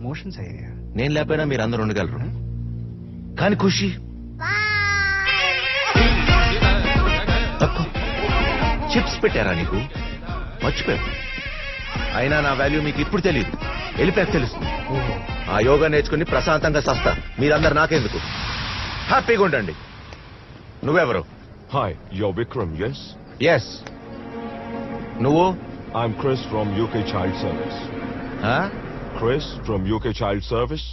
మోషన్స్ అయ్యా. నేను లేకపోయినా మీరు అందరూ ఉండగలరు. కానీ ఖుషి చిప్స్ పెట్టారా నీకు? మర్చిపోయావు. అయినా నా వాల్యూ మీకు ఇప్పుడు తెలియదు, వెళ్ళిపోయాక తెలుస్తుంది. ఆ యోగా నేర్చుకుని ప్రశాంతంగా సస్తా. మీరందరు నాకెందుకు? హ్యాపీగా ఉండండి. నువ్వెవరు? Hi, you're Vikram, yes? Yes. నువ్వు? I'm Chris from UK Child Service. Chris from UK Child Service.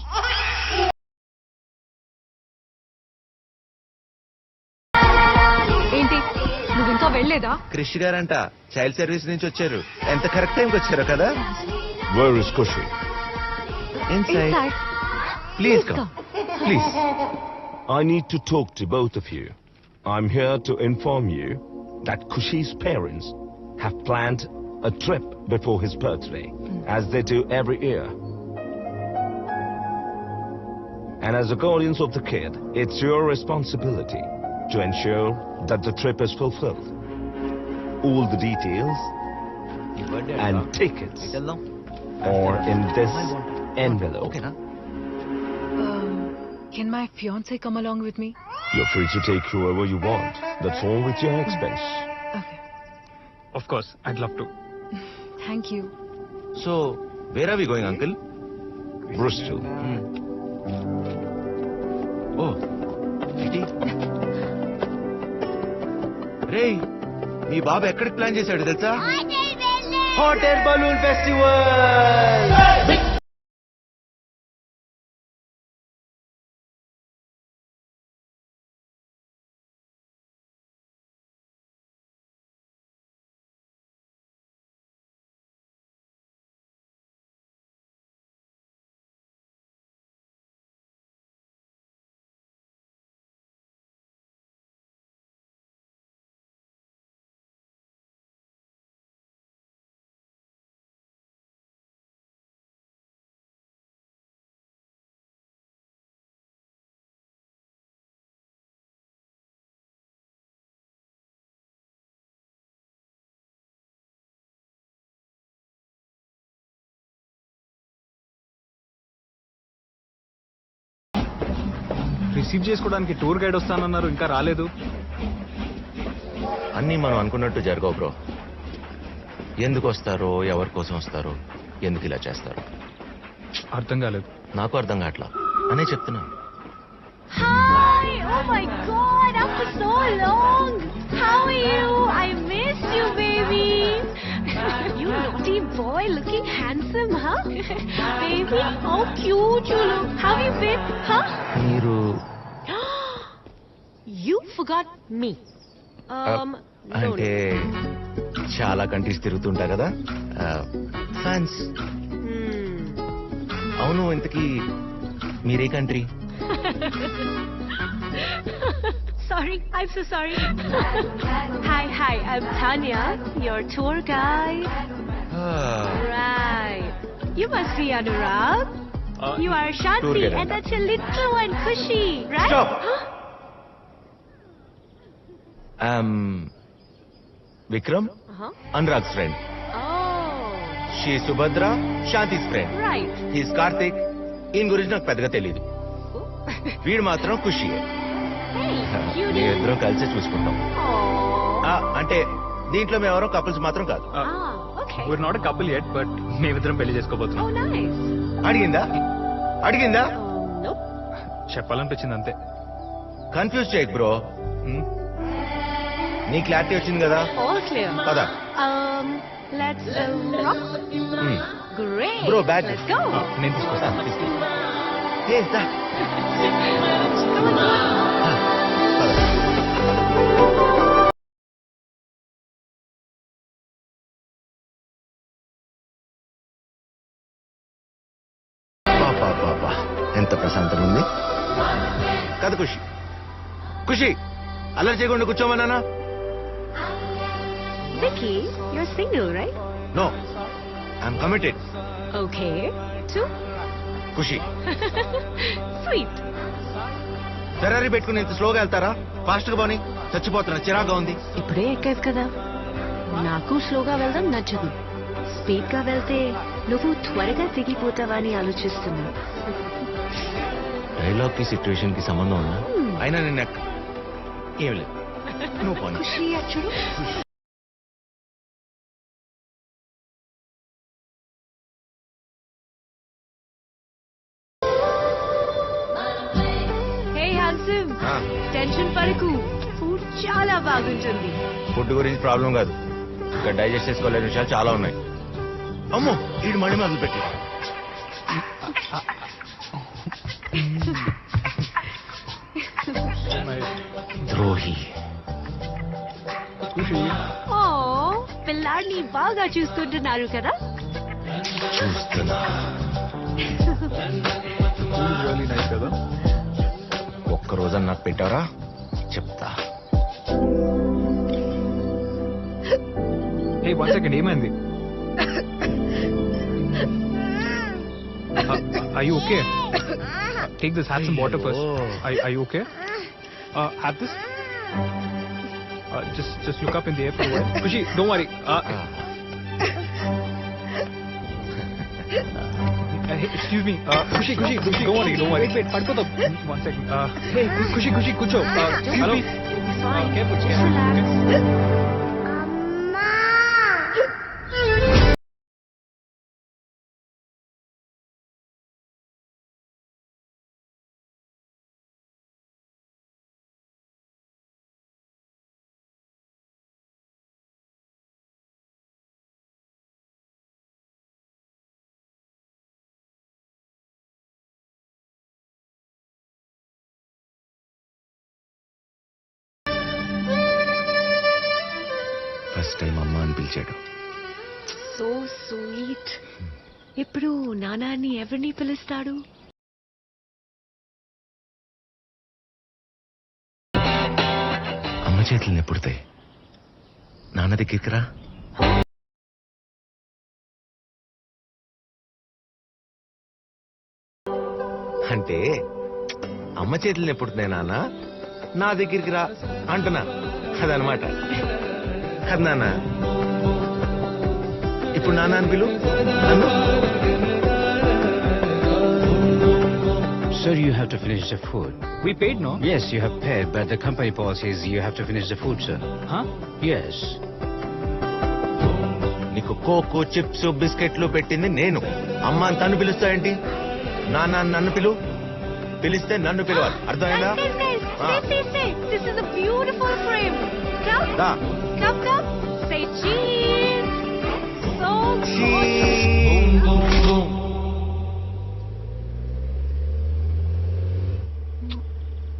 ఏంటి, నువ్వు ఇంకా వెళ్ళలేదా? క్రిష్ గారంట చైల్డ్ సర్వీస్ నుంచి వచ్చారు. ఎంత కరెక్ట్ టైంకి వచ్చారు కదా. Where is Kushi? Inside. Please come. Please. I need to talk to both of you. I'm here to inform you that Kushi's parents have planned a trip before his birthday, as they do every year. And as the guardians of the kid, it's your responsibility to ensure that the trip is fulfilled. All the details and tickets are in this envelope. Can my fiancé come along with me? You're free to take whoever you want. That's all with your expense. Okay. Of course, I'd love to. Thank you. So, where are we going, uncle? Bristol. Oh, ఏంటి? రేయ్, మీ బాబు ఎక్కడికి plan చేశాడు తెలుసా? Hot air balloon festival. Receive చేసుకోవడానికి tour guide వస్తానన్నారు, ఇంకా రాలేదు. అన్నీ మనం అనుకున్నట్టు జరగవు బ్రో. ఎందుకు వస్తారో, ఎవరి కోసం వస్తారో, ఎందుకు ఇలా చేస్తారో అర్థం కాలేదు. నాకు అర్థం కావట్లా అనే చెప్తున్నా. Hi! Oh my god, after so long! How are you? I missed you, baby! You naughty boy, looking handsome, huh? Baby, how cute you look. How you been, huh? మీరు You forgot me. No. అంటే చాలా countries తిరుగుతుంటా కదా, fans. అవును, ఇంతకీ మీరే country? Sorry, I'm so sorry. Hi, I'm Tanya, your tour guide. Right. You must be Anurag. You are Shanti, and that's your little one, Kushi, right? Stop. Vikram, Anurag's friend. Oh. She is Subhadra, Shanti's friend. Right. He is Karthik. ఈయన గురించి నాకు పెద్దగా తెలీదు. వీడు మాత్రం ఖుషి. మేమిద్దరం కలిసి చూసుకుంటాం. అంటే దీంట్లో మేమెవరో కపుల్స్ మాత్రం కాదు. we're not a couple yet, but మేమిద్దరం పెళ్లి చేసుకోబోతున్నాం. అడిగిందా? చెప్పాలనిపించింది అంతే. కన్ఫ్యూజ్ చేయకు బ్రో. నీ క్లారిటీ వచ్చింది కదా? All clear. పదా. Let's rock. Great. Bro, bag. Let's go. నేను తీసుకొస్తాను. ఎంత ప్రశాంతంగా ఉంది కదా ఖుషి. ఖుషి, అల్లరి చేయకుండా కూర్చోమన్నానా? Vicky, you're single, right? No, I'm committed. Okay. To? Khushi. Sweet. Ferrari పెట్టుకుని ఇంత స్లోగా వెళ్తారా? ఫాస్ట్ గా పోనీ, చచ్చిపోతున్నా, చిరాగా ఉంది. ఇప్పుడే ఎక్కావు కదా, నాకు స్లోగా వెళ్దాం నచ్చదు. స్పీడ్ గా వెళ్తే నువ్వు త్వరగా దిగిపోతావా అని ఆలోచిస్తున్నా. డైలాగ్ కి సిచ్యువేషన్ కి సంబంధం ఉందా? అయినా నిన్న ఏం లేదు, నువ్వు పోనీ. ఖుషి చూడు. టెన్షన్ పడకు, ఫుడ్ చాలా బాగుంటుంది. ఫుడ్ గురించి ప్రాబ్లం కాదు, ఇంకా డైజెస్ట్ చేసుకోలేని విషయాలు చాలా ఉన్నాయి. అమ్మో, వీడు మళ్ళీ మొదలు పెట్టి. ద్రోహి. ఓ, పిల్లాడిని బాగా చూసుకుంటున్నారు కదా? చూస్తున్నా. ఒక్కరోజు నాకు పెట్టారా చెప్తా. వన్ సెకండ్, ఏమైంది? Are you okay? Take this, have some water first. Are you okay? Have this. Just look up in the air for a while. Kushi, don't worry. Hey, excuse me. Kushi, don't worry. Wait, padkoda. One second. Hey, Kushi, kucho. Hello. Careful. First time అమ్మ అని పిలిచాడు. So sweet. ఇప్పుడు నానాన్ని ఎవరిని పిలుస్తాడు? అమ్మ చేతులు ఎప్పుడుతాయి, నాన్న దగ్గరికి రా. అంటే అమ్మ చేతులు ఎప్పుడుతున్నాయి నాన్న, నా దగ్గరికి రా అంటున్నా అదనమాట. కదా నాన్న, ఇప్పుడు నాన్న అని పిలు. Sir, you have to finish the food. We paid, no? Yes, you have paid, but the company policy is you have to finish the food, sir. Huh? Yes. నీకు కోకో చిప్స్ బిస్కెట్లు పెట్టింది నేను. అమ్మ అని తను పిలుస్తా ఏంటి? నాన్న నన్ను పిలిస్తే నన్ను పిలవాలి. అర్థమైందా? Stay. This is a beautiful frame. Come. దా. Come. Say cheese. So good.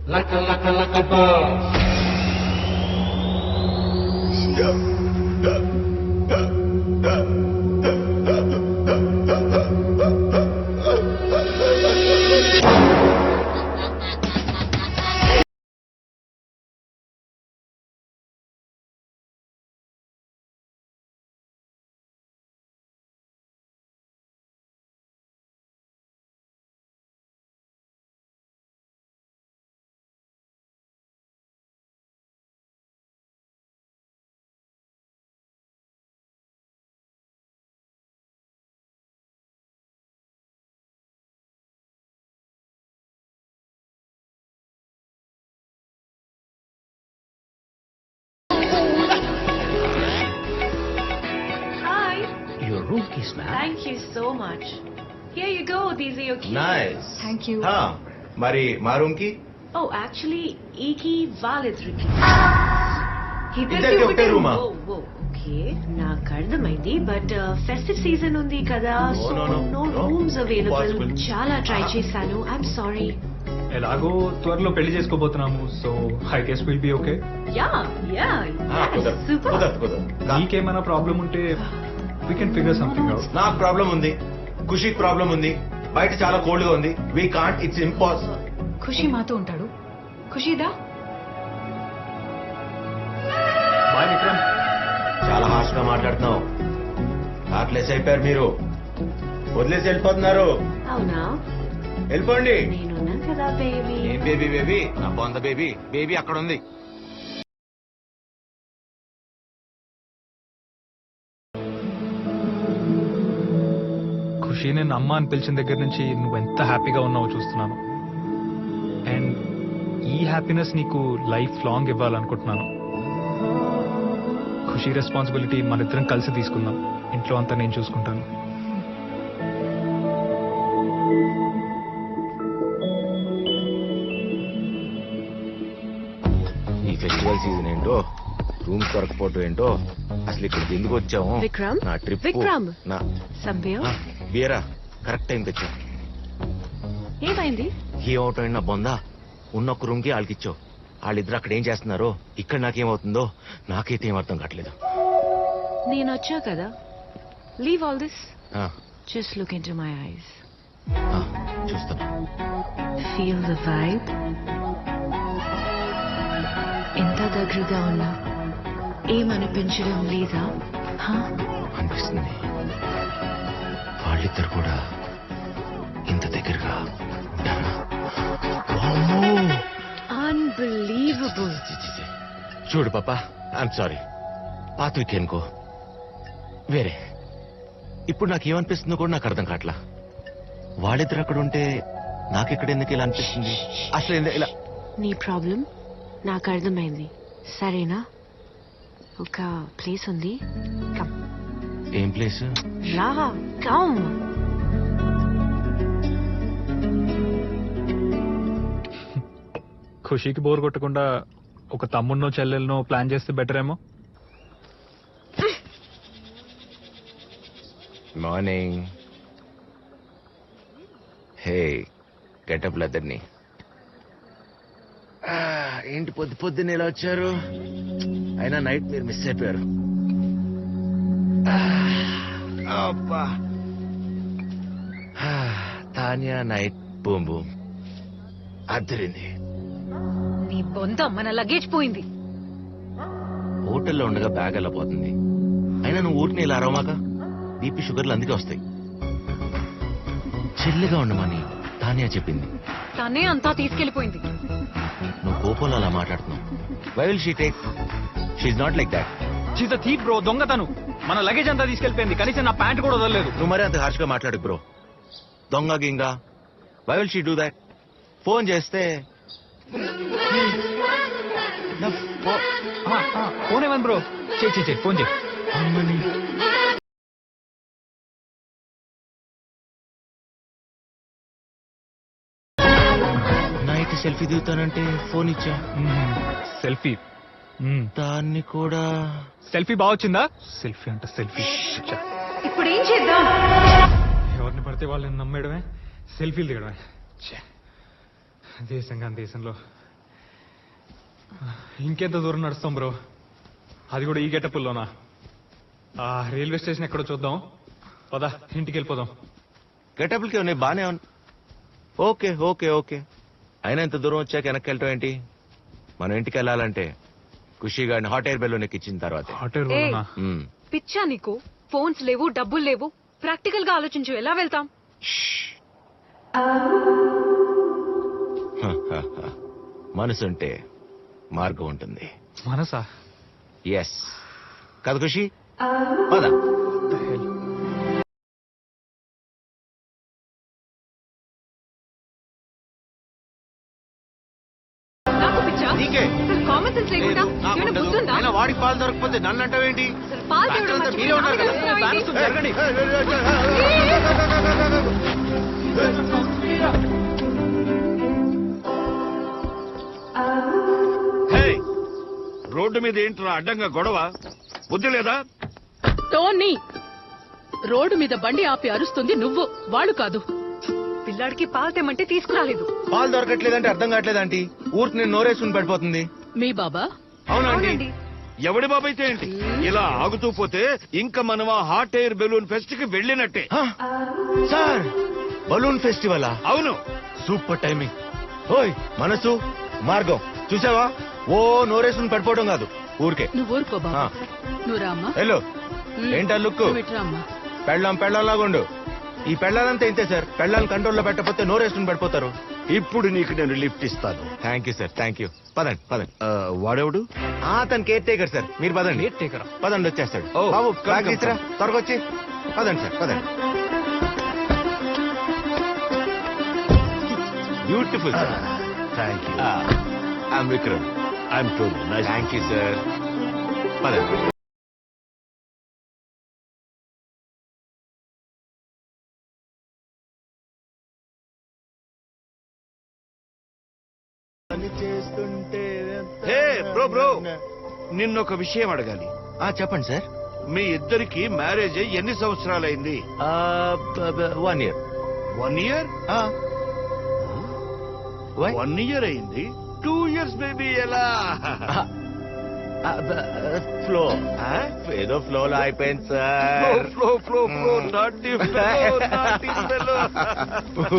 Like a ball. Your room keys, ma'am. Thank you so much. Here you go. These are your keys. Nice. Thank you. మరి మా room కి Oh, actually, Iki వాళ్ళిద్దరికి. ఇద్దరికి ఒకటే రూమా? Okay నాకు అర్థమైంది but festive season ఉంది కదా No, so no. No rooms available Impossible. చాలా ట్రై చేశాను ఐఎమ్ సారీ ఎలాగో త్వరలో పెళ్లి చేసుకోబోతున్నాము so I guess will be okay. Yeah super నీకేమైనా ప్రాబ్లం ఉంటే we can figure something out. నాకు ప్రాబ్లం ఉంది, ఖుషికి ప్రాబ్లం ఉంది, బయట చాలా కోల్డ్ గా ఉంది. We can't, it's impossible. Khushi మాతో ఉంటాడు. ఖుషిదా బాయ్ విక్రమ్. చాలా హార్ష్ గా మాట్లాడుతున్నావు. హార్ట్లెస్ అయిపోయారు మీరు. వదిలేసి వెళ్ళిపోతున్నారు. అవునా వెళ్ళిపోండి. నేనున్నాను కదా బేబీ. ఏం బేబీ? నా బొంద బేబీ అక్కడ ఉంది. ఖుషి నేను అమ్మ అని పిలిచిన దగ్గర నుంచి నువ్వు ఎంత హ్యాపీగా ఉన్నావో చూస్తున్నాను. అండ్ ఈ హ్యాపీనెస్ నీకు లైఫ్ లాంగ్ ఇవ్వాలనుకుంటున్నాను. ఖుషి రెస్పాన్సిబిలిటీ మనిద్దరం కలిసి తీసుకుందాం. ఇంట్లో అంతా నేను చూసుకుంటాను. ఈ ఫెస్టివల్ సీజన్ ఏంటో, రూమ్స్ దొరకపోవటం ఏంటో, అసలు ఇక్కడ ఎందుకు వచ్చాము? విక్రమ్ నా ట్రిప్ నా సభ్యం బీరా కరెక్ట్ టైం తెచ్చావు. ఏమైంది? ఏమవుతాయి నా బొందా? ఉన్న ఒక రూమ్ కి వాళ్ళకిచ్చావు. వాళ్ళిద్దరు అక్కడ ఏం చేస్తున్నారో, ఇక్కడ నాకేమవుతుందో నాకైతే ఏం అర్థం కావట్లేదు. నేను వచ్చా కదా, లీవ్ ఆల్ దిస్, ఆ, just look in to my eyes, ఆ, చూస్తున్నా. Feel the vibe. ఎంత దగ్గరగా ఉన్నా ఏమనిపించడం లేదా? అనిపిస్తుంది వాళ్ళిద్దరు కూడా ఇంత దగ్గరగా ఉంటారా? అన్బిలీవబుల్. చూడు పాపా, ఐఎమ్ సారీ. పాత వీకెండ్కో వేరే. ఇప్పుడు నాకేమనిపిస్తుందో కూడా నాకు అర్థం కావట్లా. వాళ్ళిద్దరు అక్కడ ఉంటే నాకెక్కడ ఎందుకు ఇలా అనిపిస్తుంది? అసలు ఇలా నీ ప్రాబ్లం నాకు అర్థమైంది, సరేనా? ఒక ప్లేస్ ఉంది, కమ్. ఏం ప్లేస్? రా, కమ్. ఖుషికి బోర్ కొట్టకుండా ఒక తమ్ముడినో చెల్లెలనో ప్లాన్ చేస్తే బెటర్ ఏమో. మార్నింగ్. హే, గెటప్ లద్దర్ని. ఏంటి పొద్దున్నే ఇలా వచ్చారు? అయినా నైట్ మీరు మిస్ అయిపోయారు. అబ్బా, తానియా నైట్ బూమ్ బూమ్ అద్దరింది. నీ బొంద మన లగేజ్ పోయింది. హోటల్లో ఉండగా బ్యాగ్ అలా పోతుంది. అయినా నువ్వు ఊరిని ఇలా అరవమాక. బీపీ షుగర్లు అందుకే వస్తాయి. చెల్లిగా ఉండమని తానియా చెప్పింది. తనే అంతా తీసుకెళ్లిపోయింది. నువ్వు కోపంలో అలా మాట్లాడుతున్నావు. Why will she take? She's not like that. She's the thief bro. దొంగతను. మన లగేజ్ అంతా తీసుకెళ్లిపోయింది. కనీసం నా ప్యాంట్ కూడా వదలలేదు. నువ్వు మరీ అంత హార్ష్ గా మాట్లాడు బ్రో. దొంగ గింగా. Why will she do that? Phone చేస్తే ఫోన్ ఏమని బ్రో? చెయ్యి ఫోన్ చేయి. నైట్ సెల్ఫీ దిగుతానంటే ఫోన్ ఇచ్చా. సెల్ఫీ దాన్ని కూడా సెల్ఫీ బాగా వచ్చిందా? సెల్ఫీ అంట సెల్ఫీ. ఇప్పుడు ఏం చేద్దాం? ఎవరిని పడితే వాళ్ళని నమ్మేయడమే, సెల్ఫీలు దిగడమే. దేశంలో ఇంకెంత దూరం నడుస్తాం బ్రో? అది కూడా ఈ గెటప్పుల్లోనా? ఆ రైల్వే స్టేషన్ ఎక్కడో చూద్దాం. పదా ఇంటికి వెళ్ళిపోదాం. గెటప్లకి ఉన్నాయి బానే ఉన్నా. Okay okay okay. అయినా ఇంత దూరం వచ్చాక వెనక్కి వెళ్ళటం ఏంటి? మనం ఇంటికి వెళ్ళాలంటే ఖుషి గారిని హాట్ ఎయిర్ బెలూన్ ఎక్కించిన తర్వాత. పిచ్చా నీకు? ఫోన్స్ లేవు, డబ్బులు లేవు. ప్రాక్టికల్ గా ఆలోచించు, ఎలా వెళ్తాం? మనసుంటే మార్గం ఉంటుంది. మనసా? ఎస్ కదా ఖుషి? పద. కామన్ సెన్స్ లేకుండా ఏమైనా గుర్తుందా? వాడికి పాలు దొరకపోతే నన్ను అంటావేంటి? పాలు తేవడం మీరే ఉన్నారు కదా. జరగండి. రోడ్డు మీద ఏంట్రా అడ్డంగా గొడవ? బుద్ధి లేదా? టోనీ, రోడ్డు మీద బండి ఆపి అరుస్తుంది నువ్వు, వాళ్ళు కాదు. పిల్లాడికి పాలు తెమ్మంటే తీసుకురాలేదు. పాలు దొరకట్లేదంటే అర్థం కావట్లేదు ఆంటీ. ఊరికి నేను నోరేసుకుని పడిపోతుంది. మీ బాబా? అవునండి. ఎవడి బాబు అయితే ఏంటి? ఇలా ఆగుతూ పోతే ఇంకా మనం ఆ హాట్ ఎయిర్ బెలూన్ ఫెస్ట్ కి వెళ్ళినట్టే. Sir, balloon festival? అవును. Super timing. ఓయ్ మనసు, మార్గం చూసావా? ఓ నోరేసుకుని పడిపోవడం కాదు, ఊరికే. నువ్వు ఊరుకో బాబా. నువ్వు రామ్మా. హలో, ఏంటా లుక్? పెళ్ళంలాగుండు. ఈ పెళ్ళాలంతా ఇంతే సార్. పెళ్ళాలను కంట్రోల్లో పెట్టకపోతే నోరేసుకుని పడిపోతారు. ఇప్పుడు నీకు నేను లిఫ్ట్ ఇస్తాను. Thank you sir, thank you. పదండి పదండి. వాడెవడు? అతను కేర్ టేకర్ సార్. మీరు పదండి. Care taker? పదండి, వచ్చేస్తాడు. బాబు బ్యాగ్ తీసురా, త్వరగా వచ్చి. పదండి సార్, పదండి. Beautiful sir. Thank you. I'm Vikram. I'm Tony. Thank you sir. పదండి. బ్రో, నిన్నొక విషయం అడగాలి. చెప్పండి సార్. మీ ఇద్దరికి మ్యారేజ్ ఎన్ని సంవత్సరాలైంది? 1 year. 1 year? 1 year అయింది. 2 years బేబీ ఎలా? ఫ్లో ఏదో ఫ్లోలో అయిపోయింది సార్.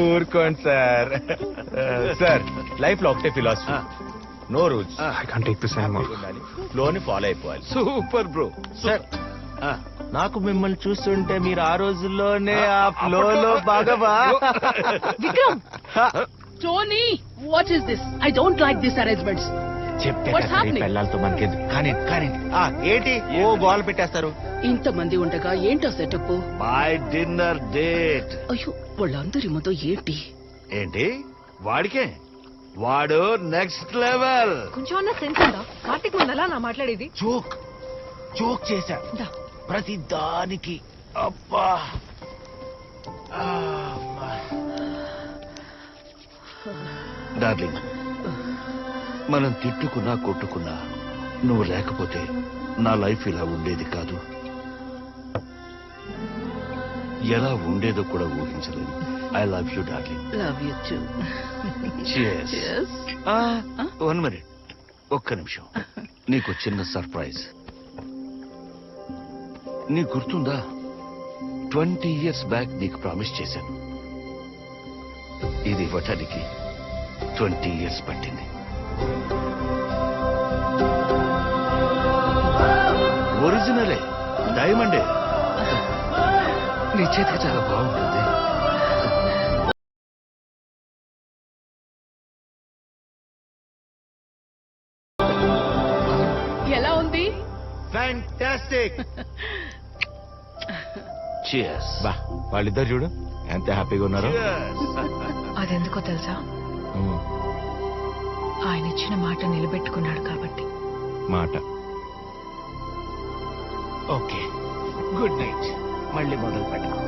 ఊరుకోండి సార్. సార్, లైఫ్ లో ఒకటే ఫిలాసఫీ, నో రూల్స్. ఫ్లోని ఫాలో అయిపోవాలి. Super bro. సార్, నాకు మిమ్మల్ని చూస్తుంటే మీరు ఆ రోజుల్లోనే ఆ ఫ్లోలో బాగా. Vikram, Tony, what is this? I don't like this arrangements. చెప్తే పెళ్ళాలతో మనకేంది? కానీ కానీ ఏంటి ఓ గోల పెట్టేస్తారు? ఇంతమంది ఉండగా ఏంటో సెటప్? My dinner date. అయ్యో, వాళ్ళందరి ముందు ఏంటి? ఏంటి వాడికే? వాడు నెక్స్ట్ లెవెల్. కొంచెం అన్న సెన్స్ ఉందా? కార్తీక్ ముందలా నా మాట్లాడేది? జోక్ చేశా ప్రతి దానికి. అబ్బా, డార్లింగ్, మనం తిట్టుకున్నా కొట్టుకున్నా నువ్వు లేకపోతే నా లైఫ్ ఇలా ఉండేది కాదు. ఎలా ఉండేదో కూడా ఊహించలేదు. I love you darling. Love you two. One minute, ఒక్క నిమిషం. నీకు చిన్న సర్ప్రైజ్. నీకు గుర్తుందా? 20 years బ్యాక్ నీకు ప్రామిస్ చేశాను. ఇది ఇవ్వటానికి 20 years పట్టింది. ఒరిజినలే, డైమండే. నీ చేతికి చాలా బాగుంటుంది. ఎలా ఉంది? ఫ్యాంటాస్టిక్. Cheers. బా, వాళ్ళిద్దరు చూడు ఎంత హ్యాపీగా ఉన్నారో. అదెందుకో తెలుసా? ఆయన ఇచ్చిన మాట నిలబెట్టుకున్నాడు కాబట్టి. మాట. Okay, good night. మళ్ళీ మొదలు పెట్టుకో.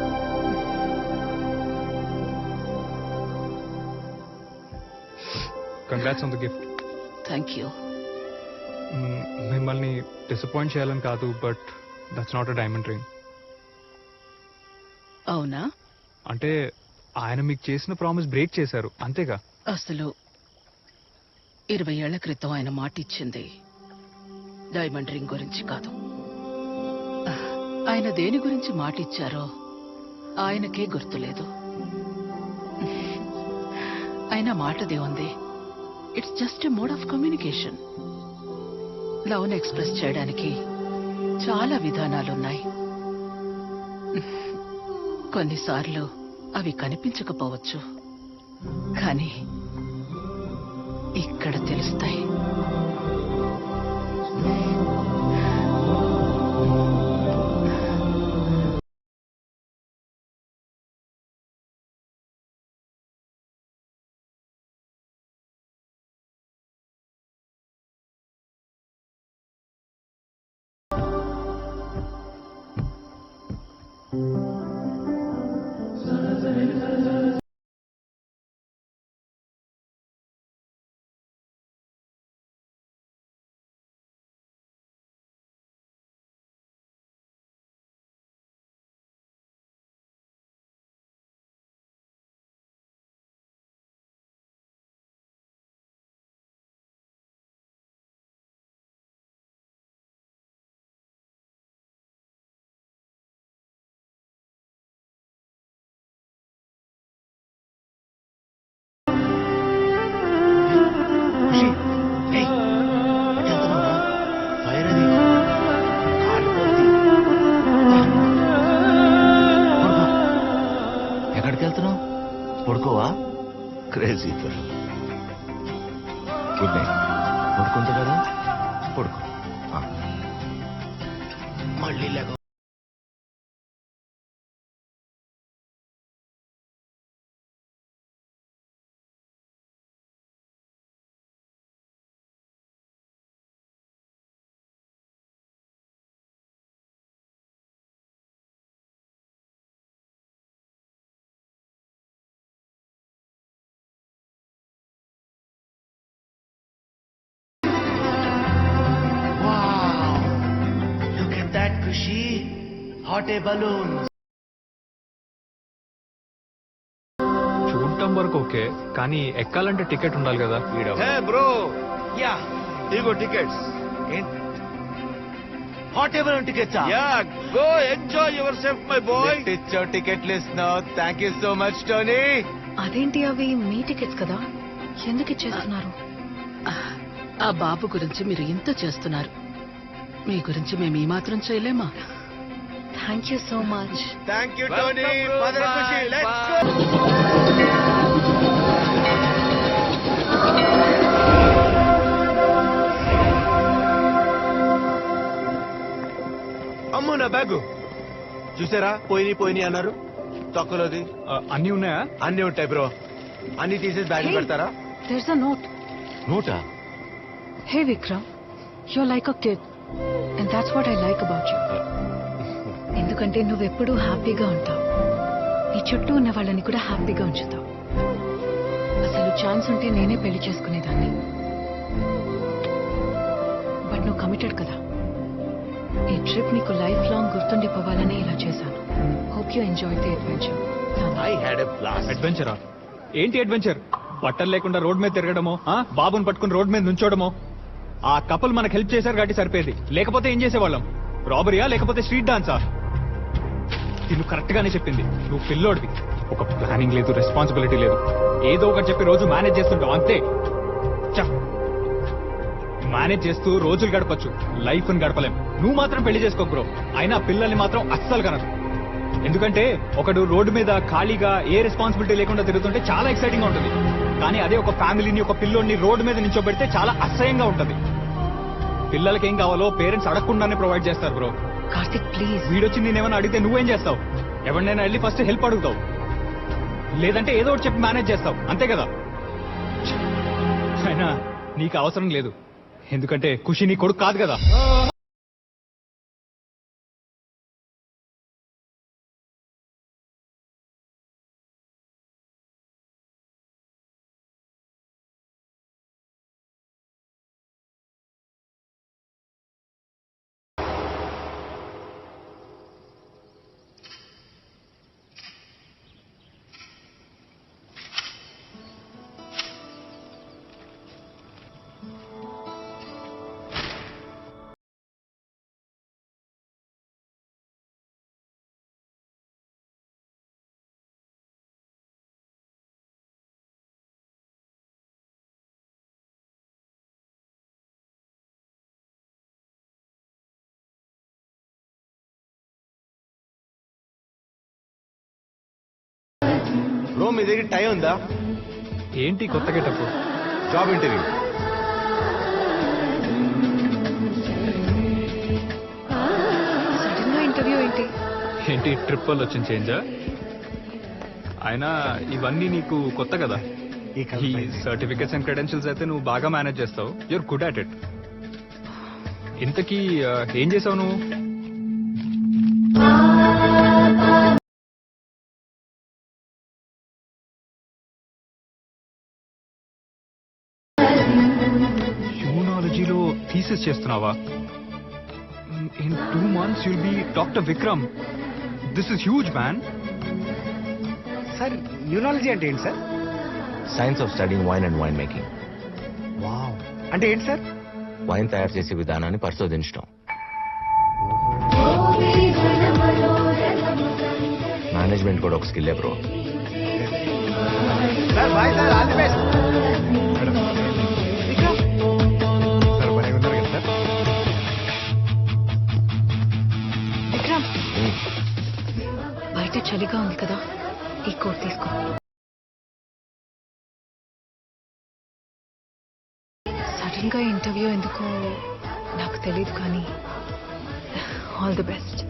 Congrats on the gift. Thank you. మిమ్మల్ని డిసప్పాయింట్ చేయాలని కాదు, but that's not a diamond ring. అవునా? అంటే ఆయన మీకు చేసిన ప్రామిస్ బ్రేక్ చేశారు అంతేగా? అసలు 20 ఏళ్ల క్రితం ఆయన మాట ఇచ్చింది డైమండ్ రింగ్ గురించి కాదు. ఆయన దేని గురించి మాట ఇచ్చారో ఆయనకే గుర్తులేదు. ఆయన మాటదే ఉంది. It's just a mode of communication. లవ్ను ఎక్స్ప్రెస్ చేయడానికి చాలా విధానాలున్నాయి. కొన్నిసార్లు అవి కనిపించకపోవచ్చు, కానీ ఇక్కడ తెలుస్తాయి. ఎక్కడికి వెళ్తున్నావు? పడుకోవా? Crazy fellow. Good night. పడుకుంటా కదా, పడుకో. మళ్ళీ లేక ఖుషి. Hot air balloon. చూడటం వరకు ఓకే, కానీ ఎక్కాలంటే టికెట్ ఉండాలి కదా. బ్రో, యా ఇగో tickets. Hot air balloon tickets. Yeah, go enjoy yourself my boy. It's ticket list now. Thank you so much Tony. అదేంటి, అవి మీ టికెట్స్ కదా, ఎందుకు ఇచ్చేస్తున్నారు? ఆ బాబు గురించి మీరు ఇంత చేస్తున్నారు, మీ గురించి మేము ఈ మాత్రం చేయలేమా? Thank you so much. Thank you Tony. Mother Khushi, let's go. అమ్మో నా బ్యాగు చూసారా? పోయినాయి అన్నారు. తొక్కలోది అన్ని ఉన్నాయా? అన్ని ఉంటాయి బ్రో. అన్ని తీసేసి బ్యాగ్ పెడతారా? There's a note. NOTA? Hey Vikram, you're like a kid. And that's what I like about you. ఎందుకంటే నువ్వెప్పుడూ హ్యాపీగా ఉంటావు, నీ చుట్టూ ఉన్న వాళ్ళని కూడా హ్యాపీగా ఉంచుతావు. అసలు ఛాన్స్ ఉంటే నేనే పెళ్లి చేసుకునేదాన్ని, బట్ నువ్వు కమిటెడ్ కదా. ఈ ట్రిప్ నీకు లైఫ్ లాంగ్ గుర్తుండిపోవాలనే ఇలా చేశాను. Hope you enjoy the adventure. I had a blast. అడ్వెంచరా? ఏంటి అడ్వెంచర్? బట్టలు లేకుండా రోడ్ మీద తిరగడమో, బాబుని పట్టుకుని రోడ్ మీద నుంచోడమో? ఆ కపుల్ మనకు హెల్ప్ చేశారు కాబట్టి సరిపోయేది, లేకపోతే ఏం చేసేవాళ్ళం? రాబరీయా లేకపోతే స్ట్రీట్ డాన్సా? తిను కరెక్ట్ గానే చెప్పింది. నువ్వు పిల్లోడివి, ఒక ప్లానింగ్ లేదు, రెస్పాన్సిబిలిటీ లేదు. ఏదో ఒకటి చెప్పి రోజు మేనేజ్ చేస్తుంటావు అంతే. మేనేజ్ చేస్తూ రోజులు గడపచ్చు, లైఫ్ ని గడపలేం. నువ్వు మాత్రం పెళ్లి చేసుకో బ్రో. అయినా పిల్లల్ని మాత్రం అస్సలు కనదు. ఎందుకంటే ఒకడు రోడ్డు మీద ఖాళీగా ఏ రెస్పాన్సిబిలిటీ లేకుండా తిరుగుతుంటే చాలా ఎక్సైటింగ్ గా ఉంటుంది, కానీ అదే ఒక ఫ్యామిలీని, ఒక పిల్లోడిని రోడ్డు మీద నించోబెడితే చాలా అసహ్యంగా ఉంటుంది. పిల్లలకి ఏం కావాలో పేరెంట్స్ అడగకుండానే ప్రొవైడ్ చేస్తారు బ్రో. కార్తిక్ ప్లీజ్. వీడొచ్చి నేనేమన్నా అడిగితే నువ్వేం చేస్తావు? ఎవరినైనా వెళ్ళి ఫస్ట్ హెల్ప్ అడుగుతావు, లేదంటే ఏదో ఒకటి చెప్పి మేనేజ్ చేస్తావు అంతే కదా. అయినా నీకు అవసరం లేదు, ఎందుకంటే ఖుషి నీ కొడుకు కాదు కదా. బ్రో మీ దగ్గర టైం ఉందా? ఏంటి కొత్త గెటప్? Job interview. సడన్ గా ఇంటర్వ్యూ ఏంటి? ఏంటి ట్రిప్ వల్ల వచ్చిన చేంజా? అయినా ఇవన్నీ నీకు కొత్త కదా. ఈ సర్టిఫికెట్స్ అండ్ క్రెడెన్షియల్స్ అయితే నువ్వు బాగా మేనేజ్ చేస్తావు. You're good at it. ఇంతకీ ఏం చేసావు నువ్వు? హ్యూమాలజీలో థీసిస్ చేస్తున్నావా? In 2 months you'll be Dr. Vikram. This is huge, man. Sir neurology అంటే ఏంటి sir? Science of studying wine and wine making. Wow, అంటే ఏంటి సార్? వైన్ తయారు చేసే విధానాన్ని పరిశోధించడం. మేనేజ్మెంట్ కూడా ఒక స్కిల్లే bro. Sir bye sir, all the best. Vikram, బయట చలిగా ఉంది కదా, ఈ కోట్ తీసుకో. సడన్ గా ఇంటర్వ్యూ ఎందుకో నాకు తెలియదు, కానీ all the best.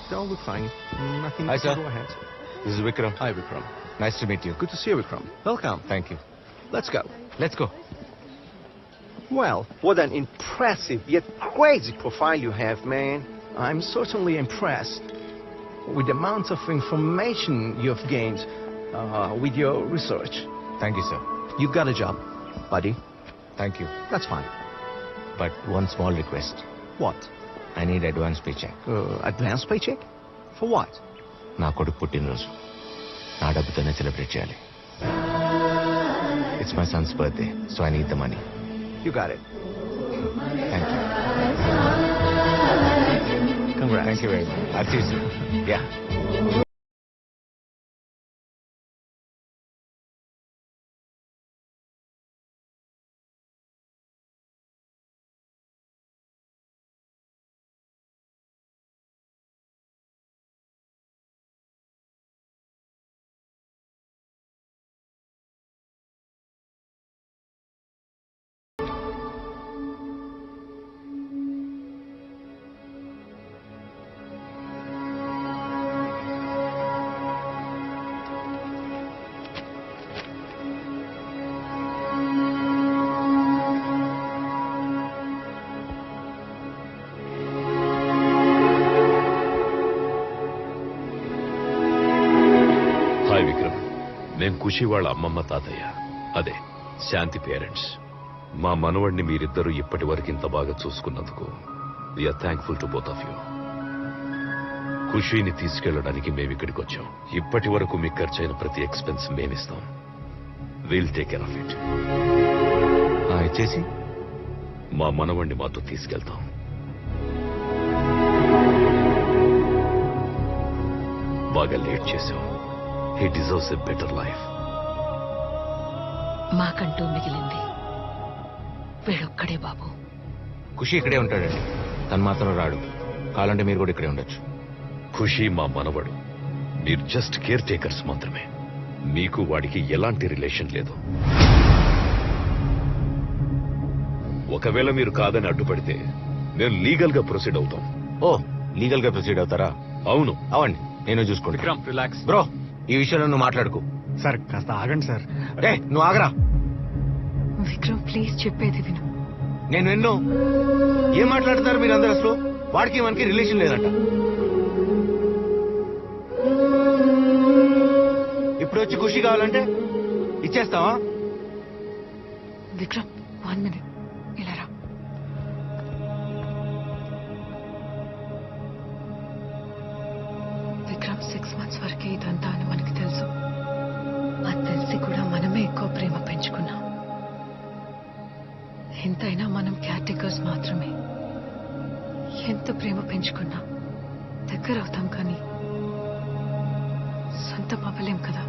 They all look fine. I think Hi, we can sir. go ahead. This is Vikram. Hi, Vikram. Nice to meet you. Good to see you, Vikram. Welcome. Thank you. Let's go. Let's go. Well, what an impressive yet crazy profile you have, man. I'm certainly impressed with the amount of information you've gained with your research. Thank you, sir. You got a job, buddy. Thank you. That's fine. But one small request. What? I need advance paycheck. Advance paycheck? For what? నా కొడుకు పుట్టినరోజు, నా డబ్బుతోనే celebrate చేయాలి. It's my son's birthday, so I need the money. You got it. Thank you. Congrats. Thank you very much. I'll see you soon. Yeah. Hi Vikram, నేను ఖుషి వాళ్ళ అమ్మమ్మ తాతయ్య, అదే శాంతి పేరెంట్స్. మా మనవడిని మీరిద్దరూ ఇప్పటి వరకు ఇంత బాగా చూసుకున్నందుకు we are thankful to both of you. ఖుషీని తీసుకెళ్లడానికి మేమిక్కడికి వచ్చాం. ఇప్పటి వరకు మీకు ఖర్చైన ప్రతి ఎక్స్పెన్స్ మేమిస్తాం. Will take care of it. ఇచ్చేసి మా మనవణ్ణి మాతో తీసుకెళ్తాం. బాగా లేట్ చేశాం. He deserves a better life. మాకంటూ మిగిలింది వీడొక్కడే బాబు. ఖుషి ఇక్కడే ఉంటాడండి, తను మాత్రం రాడు. కావాలంటే మీరు కూడా ఇక్కడే ఉండొచ్చు. ఖుషి మా మనవడు. మీరు జస్ట్ కేర్ టేకర్స్ మాత్రమే. మీకు వాడికి ఎలాంటి రిలేషన్ లేదు. ఒకవేళ మీరు కాదని అడ్డుపడితే మేము లీగల్ గా ప్రొసీడ్ అవుతాం. ఓ, లీగల్ గా ప్రొసీడ్ అవుతారా? అవును. అవండి, నేను చూసుకుంటా. రిలాక్స్ బ్రో, ఈ విషయంలో నువ్వు మాట్లాడుకో. సార్ కాస్త ఆగండి సార్. నువ్వు ఆగరా. విక్రమ్ ప్లీజ్ చెప్పేది విను. నేను విన్ను. ఏం మాట్లాడతారు మీరు అందరు? అసలు వాడికి మనకి రిలేషన్ లేదంట. ఇప్పుడు వచ్చి ఖుషి కావాలంటే ఇచ్చేస్తావా? విక్రమ్ 1 minute ఇలా రా. విక్రమ్ 6 months వరకే ఇదంతా అని మనకి తెలుసు. అది తెలిసి కూడా మనమే ఎక్కువ ప్రేమ పెంచుకున్నాం. ఎంతైనా మనం కేర్ టేకర్స్ మాత్రమే. ఎంత ప్రేమ పెంచుకున్నా దగ్గర అవుతాం కానీ సొంతం అవ్వలేం కదా.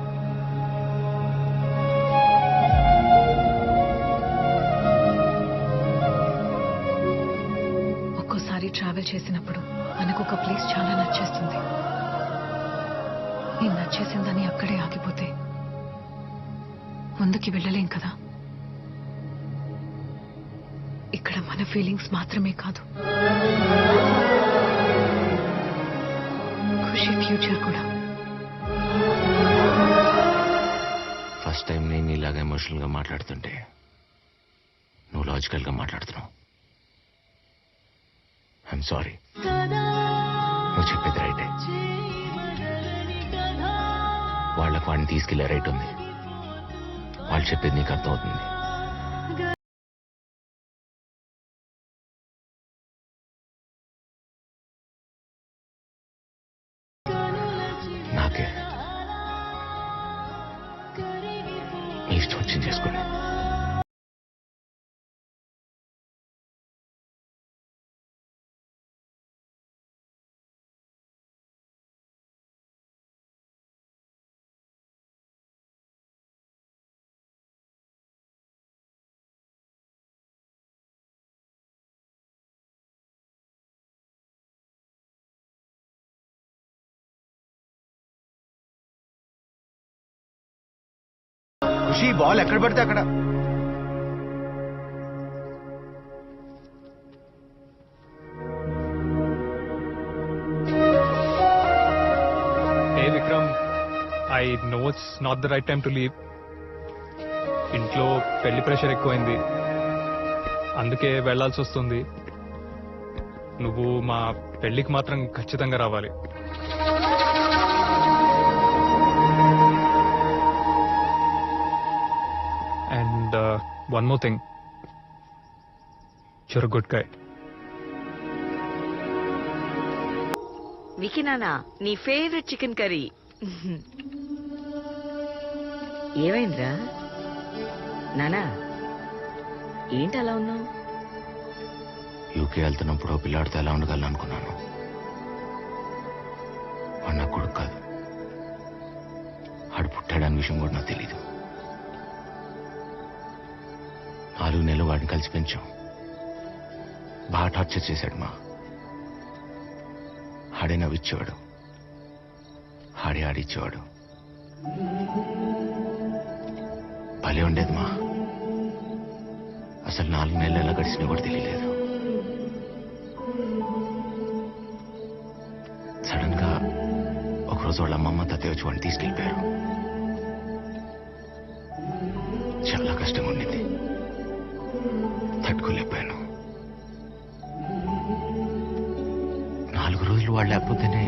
ఒక్కోసారి ట్రావెల్ చేసినప్పుడు మనకు ఒక ప్లేస్ చాలా నచ్చేస్తుంది. ఈ నచ్చేసిందని అక్కడే ఆగిపోతే ముందుకి వెళ్ళలేం కదా. ఇక్కడ మన ఫీలింగ్స్ మాత్రమే కాదు, ఖుషి ఫ్యూచర్ కూడా. ఫస్ట్ టైం నేను ఇలాగ ఎమోషనల్ గా మాట్లాడుతుంటే నువ్వు లాజికల్ గా మాట్లాడుతున్నావు. I'm sorry. నువ్వు చెప్పేది రైటే. వాళ్ళకు వాడిని తీసుకెళ్లే రైట్ ఉంది. వాళ్ళు చెప్పేది నీకు అర్థం అవుతుంది. నాకే నీ ఇష్టం వచ్చింది చేసుకోండి. ఖుషి బాల్ ఎక్కడ పడితే అక్కడ. Hey Vikram, I know it's not the right time to leave. ఇంట్లో పెళ్లి ప్రెషర్ ఎక్కువైంది, అందుకే వెళ్లాల్సి వస్తుంది. నువ్వు మా పెళ్లికి మాత్రం ఖచ్చితంగా రావాలి. And one more thing, you're a good guy. Vicky నానా, నీ ఫేవరెట్ చికెన్ కర్రీ. ఏమైందిరా నానా, ఏంటి అలా ఉన్నావు? యూకే వెళ్తున్నప్పుడు పిల్లాడితో ఎలా ఉండగలను అనుకున్నాను. వాడు నా కొడుకు కాదు. ఆడు పుట్టాడని విషయం కూడా నాకు తెలీదు. 4 నెలలు వాడిని కలిసి పెంచాం. బాగా టార్చర్ చేశాడు మా. ఆడే నవ్విచ్చేవాడు, ఆడే ఆడిచ్చేవాడు. భలే ఉండేది మా. అసలు 4 నెలలు ఎలా గడిచినా కూడా తెలియలేదు. సడన్ గా ఒకరోజు వాళ్ళ అమ్మమ్మ తాతయ్య వచ్చి వాడిని తీసుకెళ్ళిపోయారు. చాలా కష్టంగా ఉండింది, తట్టుకోలేకపోయాను. 4 రోజులు వాళ్ళు లేకపోతేనే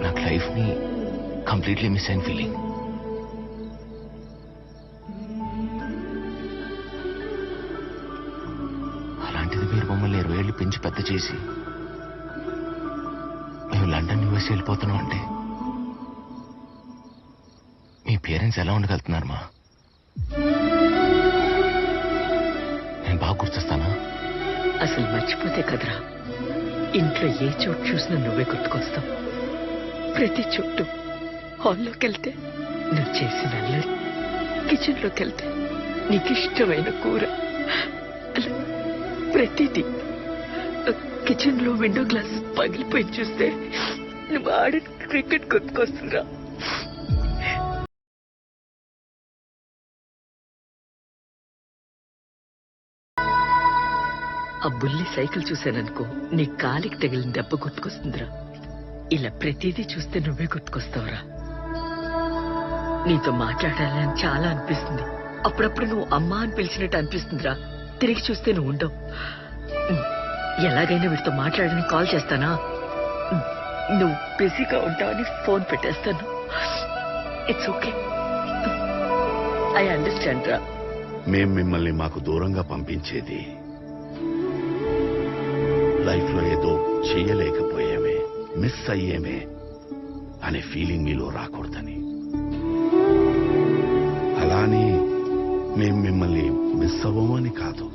నాకు లైఫ్ ని కంప్లీట్లీ మిస్ అయిన ఫీలింగ్. అలాంటిది మీరు మమ్మల్ని 20 ఏళ్ళు పెంచి పెద్ద చేసి మేము లండన్ యూఎస్ వెళ్ళిపోతున్నాం అంటే మీ పేరెంట్స్ ఎలా ఉండగలుగుతున్నారు మా? నేను బాగా గుర్తొస్తానా? అసలు మర్చిపోతే కదరా, ఇంట్లో ఏ చోటు చూసినా నువ్వే గుర్తుకొస్తావు. ప్రతి చోటు హాల్లోకి వెళ్తే నువ్వు చేసిన అల్లరి, కిచెన్లోకి వెళ్తే నీకు ఇష్టమైన కూర, అలా ప్రతిదీ. కిచెన్ లో విండో గ్లాస్ పగిలిపోయి చూస్తే నువ్వు ఆడే క్రికెట్ గుర్తుకొస్తుందిరా. ఆ బుల్లి సైకిల్ చూశాననుకో, నీ కాలికి తగిలిన దెబ్బ గుర్తుకొస్తుందిరా. ఇలా ప్రతిదీ చూస్తే నువ్వే గుర్తుకొస్తావురా. నీతో మాట్లాడాలని చాలా అనిపిస్తుంది. అప్పుడప్పుడు నువ్వు అమ్మా అని పిలిచినట్టు అనిపిస్తుందిరా. తిరిగి చూస్తే నువ్వు ఉండవు. ఎలాగైనా వీటితో మాట్లాడని కాల్ చేస్తానా? నువ్వు బిజీగా ఉంటావని ఫోన్ పెట్టేస్తాను. ఇట్స్ ఓకే, ఐ అండర్స్టాండ్ రా. మేం మిమ్మల్ని మాకు దూరంగా పంపించేది లైఫ్ లో ఏదో చెయ్యలేకపోయామే, మిస్ అయ్యేమే అనే ఫీలింగ్ మీలో రాకూడదని. అలానే మేం మిమ్మల్ని మిస్ అవ్వమని కాదు,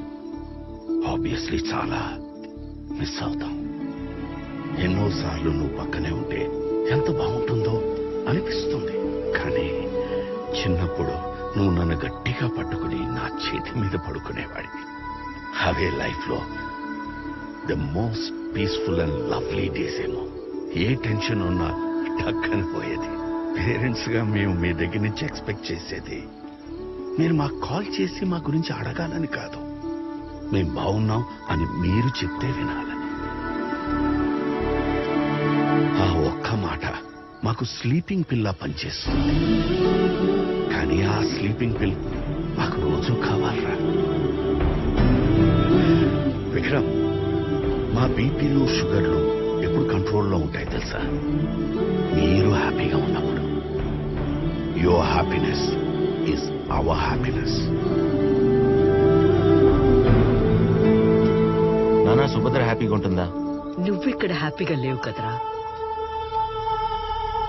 ఆబ్వియస్లీ చాలా మిస్ అవుతాం. ఎన్నోసార్లు నువ్వు పక్కనే ఉంటే ఎంత బాగుంటుందో అనిపిస్తుంది. కానీ చిన్నప్పుడు నువ్వు నన్ను గట్టిగా పట్టుకుని నా చేతి మీద పడుకునేవాడివి. అవే లైఫ్ లో the most peaceful and lovely days ఏమో. ఏ టెన్షన్ ఉన్నా టక్కని పోయేది. పేరెంట్స్ గా మేము మీ దగ్గర నుంచి ఎక్స్పెక్ట్ చేసేది మీరు మాకు కాల్ చేసి మా గురించి అడగాలని కాదు, మేం బాగున్నాం అని మీరు చెప్తే వినాలని. ఆ ఒక్క మాట మాకు స్లీపింగ్ పిల్లా పనిచేస్తుంది. కానీ ఆ స్లీపింగ్ పిల్ మాకు రోజు కావాలరా. విక్రమ్, మా బీపీలు షుగర్లు ఎప్పుడు కంట్రోల్లో ఉంటాయి తెలుసా? మీరు హ్యాపీగా ఉన్నప్పుడు. Your happiness is our happiness. నానా, సుభద్ర హ్యాపీగా ఉంటుందా? నువ్విక్కడ హ్యాపీగా లేవు కదరా.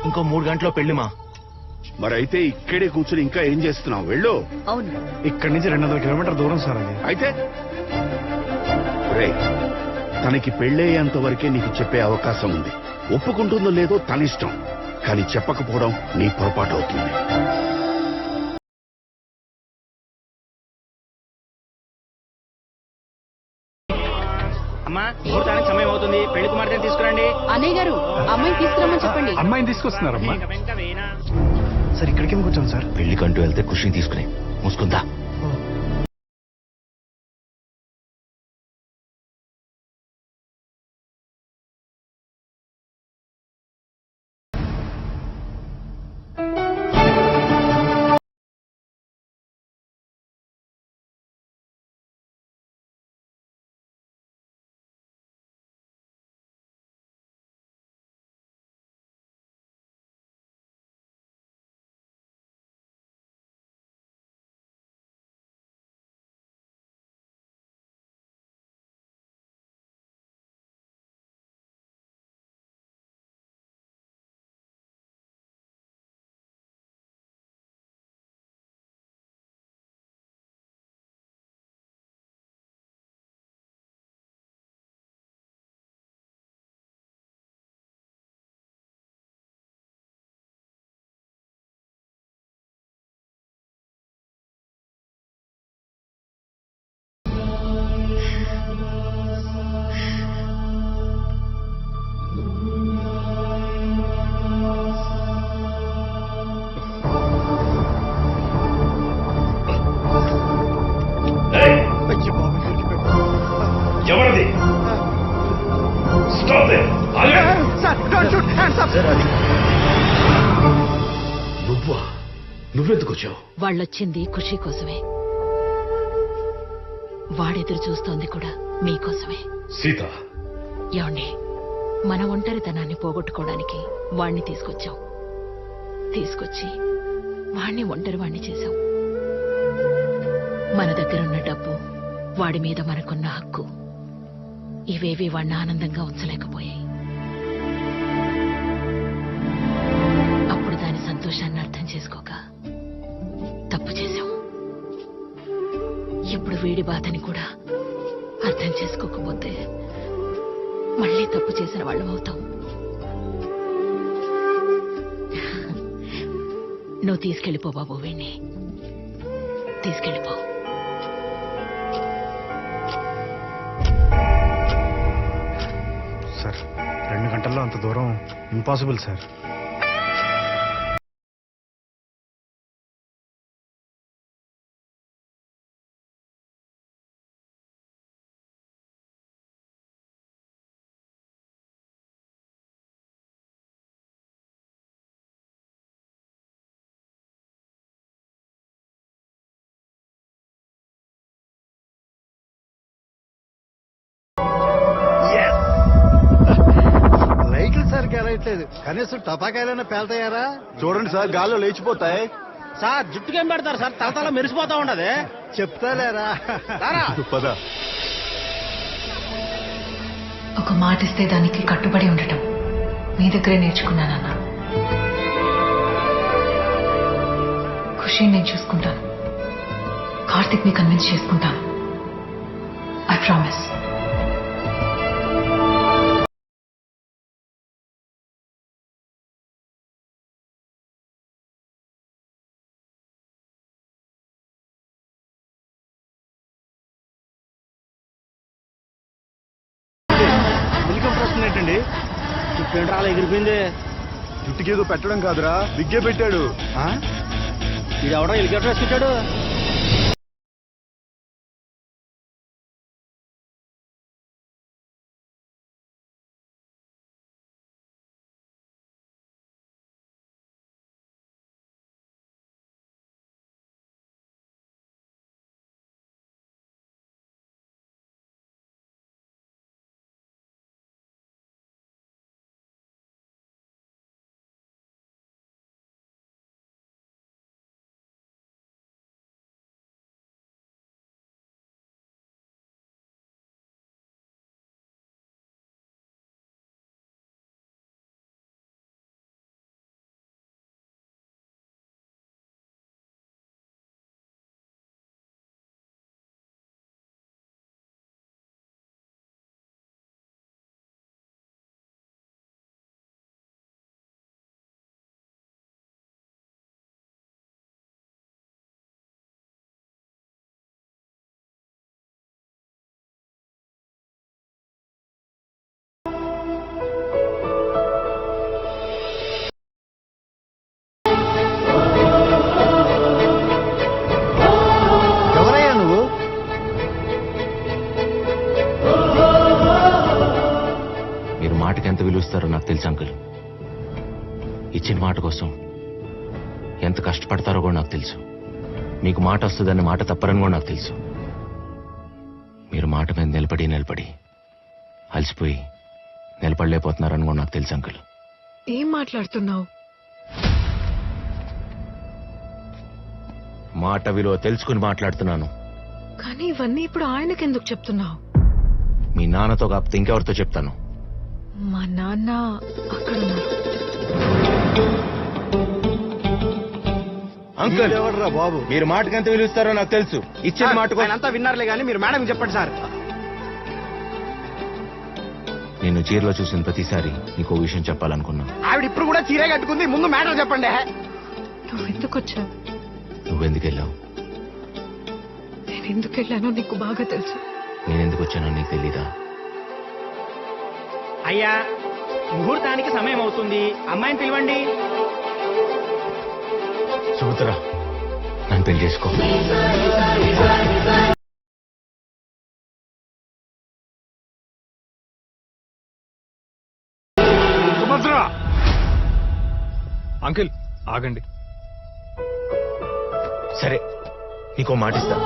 ఇంకో 3 గంటలో పెళ్లిమా. మరైతే ఇక్కడే కూర్చుని ఇంకా ఏం చేస్తున్నావు? వెళ్ళు. అవును, ఇక్కడి నుంచి 200 కిలోమీటర్ దూరం సార్ అది. అయితే తనకి పెళ్ళయ్యేంత వరకే నీకు చెప్పే అవకాశం ఉంది. ఒప్పుకుంటుందో లేదో తన ఇష్టం, కానీ చెప్పకపోవడం నీ పొరపాటు అవుతుంది. అమ్మా, ముహూర్తానికి సమయం అవుతుంది. పెళ్లి కుమార్తెని తీసుకురండి. అన్నయ్య గారు, అమ్మాయిని తీసుకురమ్మని చెప్పండి. అమ్మాయిని తీసుకొస్తున్నారమ్మా. సార్ ఇక్కడికి ఎందుకు వచ్చాం సార్? పెళ్లికంటూ వెళ్తే ఖుషిని తీసుకుని మూసుకుందా. ఎవరిది? నువ్వెందుకు వచ్చావు? వాళ్ళొచ్చింది ఖుషి కోసమే, వాడెదురు చూస్తోంది కూడా మీకోసమే. సీత, ఏమండి, మన ఒంటరితనాన్ని పోగొట్టుకోవడానికి వాణ్ణి తీసుకొచ్చి వాణ్ణి ఒంటరి వాణ్ణి చేశాం. మన దగ్గరున్న డబ్బు, వాడి మీద మనకున్న హక్కు, ఇవేవి వాణ్ణి ఆనందంగా ఉంచలేకపోయాయి. అప్పుడు దాని సంతోషాన్ని అర్థం చేసుకోక ఇప్పుడు వీడి బాధని కూడా అర్థం చేసుకోకపోతే మళ్ళీ తప్పు చేసిన వాళ్ళం అవుతాం. నువ్వు తీసుకెళ్ళిపో బాబు, వీణ్ణి తీసుకెళ్ళిపో. సార్ 2 గంటల్లో అంత దూరం ఇంపాసిబుల్ సార్. లైట్లు సరిగ్గా వెళ్ళట్లేదు, కనీసం టపాకాయలైనా పేల్తాయారా? చూడండి సార్, గాల్లో లేచిపోతాయి. సార్ జుట్టుకేం పెడతారు సార్, తలతల మెరిసిపోతా ఉండదు. చెప్తాలేరా? పద. ఒక మాట ఇస్తే దానికి కట్టుబడి ఉండటం మీ దగ్గరే నేర్చుకున్నానన్న. ఖుషి నేను చూసుకుంటాను, కార్తిక్ ని కన్విన్స్ చేసుకుంటాను. I promise. హెలికాప్టర్ వస్తుందేంటండి? చుట్టూ అలా ఎగిరిపోయింది. జుట్టుకేదో పెట్టడం కాదురా, బిగ్గే పెట్టాడు. ఇది ఎవడో హెలికాప్టర్ వేసుకుంటాడు. ఎంత విలువిస్తారో నాకు తెలుసు అంకుల్. ఇచ్చిన మాట కోసం ఎంత కష్టపడతారో కూడా నాకు తెలుసు. మీకు మాట వస్తుందని మాట తప్పరని కూడా నాకు తెలుసు. మీరు మాట మీద నిలబడి అలసిపోయి నిలబడలేకపోతున్నారని కూడా నాకు తెలుసు అంకుల్. ఏం మాట్లాడుతున్నావు? మాట విలువ తెలుసుకుని మాట్లాడుతున్నాను. కానీ ఇవన్నీ ఇప్పుడు ఆయనకెందుకు చెప్తున్నావు? మీ నాన్నతో కాకపోతే ఇంకెవరితో చెప్తాను? మా నాన్న అక్కడున్నారు. అంకుల్ ఎవర్రా బాబు, మీరు మాటకి ఎంత విలువిస్తారో నాకు తెలుసు. ఇచ్చిన మాట అంతా విన్నారులే కానీ మీరు మేడం చెప్పండి సార్. నేను చీరలో చూసిన ప్రతిసారి నీకు విషయం చెప్పాలనుకున్నా. ఆవిడ ఇప్పుడు కూడా చీరే కట్టుకుంది. ముందు మ్యాటర్ చెప్పండి. నువ్వు ఎందుకు వచ్చావు? నువ్వెందుకు వెళ్ళావు? నేను ఎందుకు వెళ్ళానో నీకు బాగా తెలుసు. నేను ఎందుకు వచ్చానో నీకు తెలీదా? అయ్యా, ముహూర్తానికి సమయం అవుతుంది, అమ్మాయిని పిలవండి. సుమిత్ర, నన్ను పెళ్లి చేసుకో. సుభద్ర! అంకిల్ ఆగండి. సరే, నీకో మాట ఇస్తా.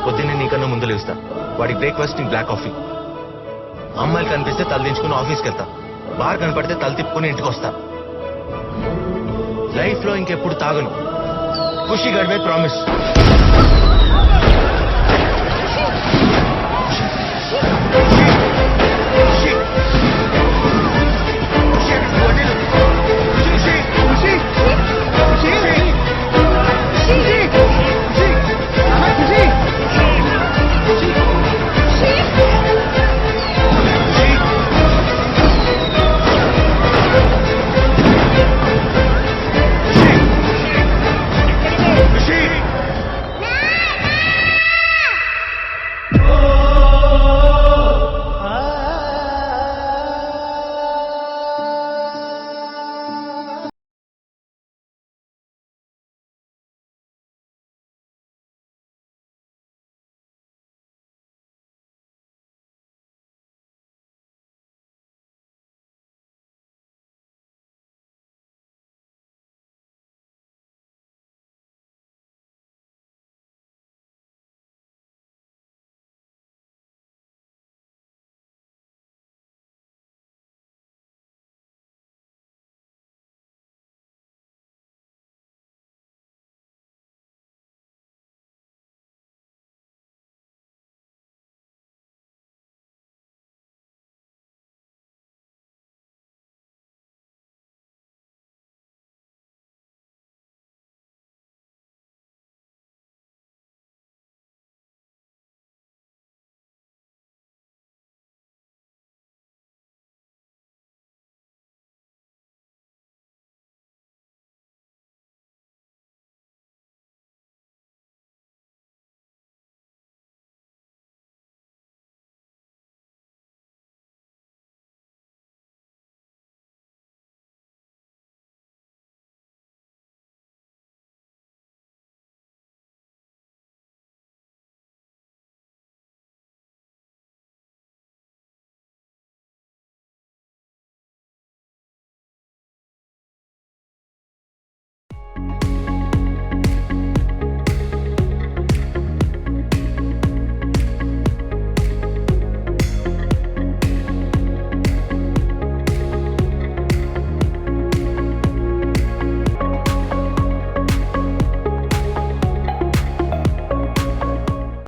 పొద్దున్నే నీకన్నా ముందు లేస్తా. వాడికి బ్రేక్ఫాస్ట్, నీకు బ్లాక్ కాఫీ. అమ్మాయిలు కనిపిస్తే తల దించుకుని ఆఫీస్కి వెళ్తా. బార్ కనపడితే తల తిప్పుకుని ఇంటికి వస్తా. లైఫ్ లో ఇంకెప్పుడు తాగను. ఖుషి గడిపే ప్రామిస్.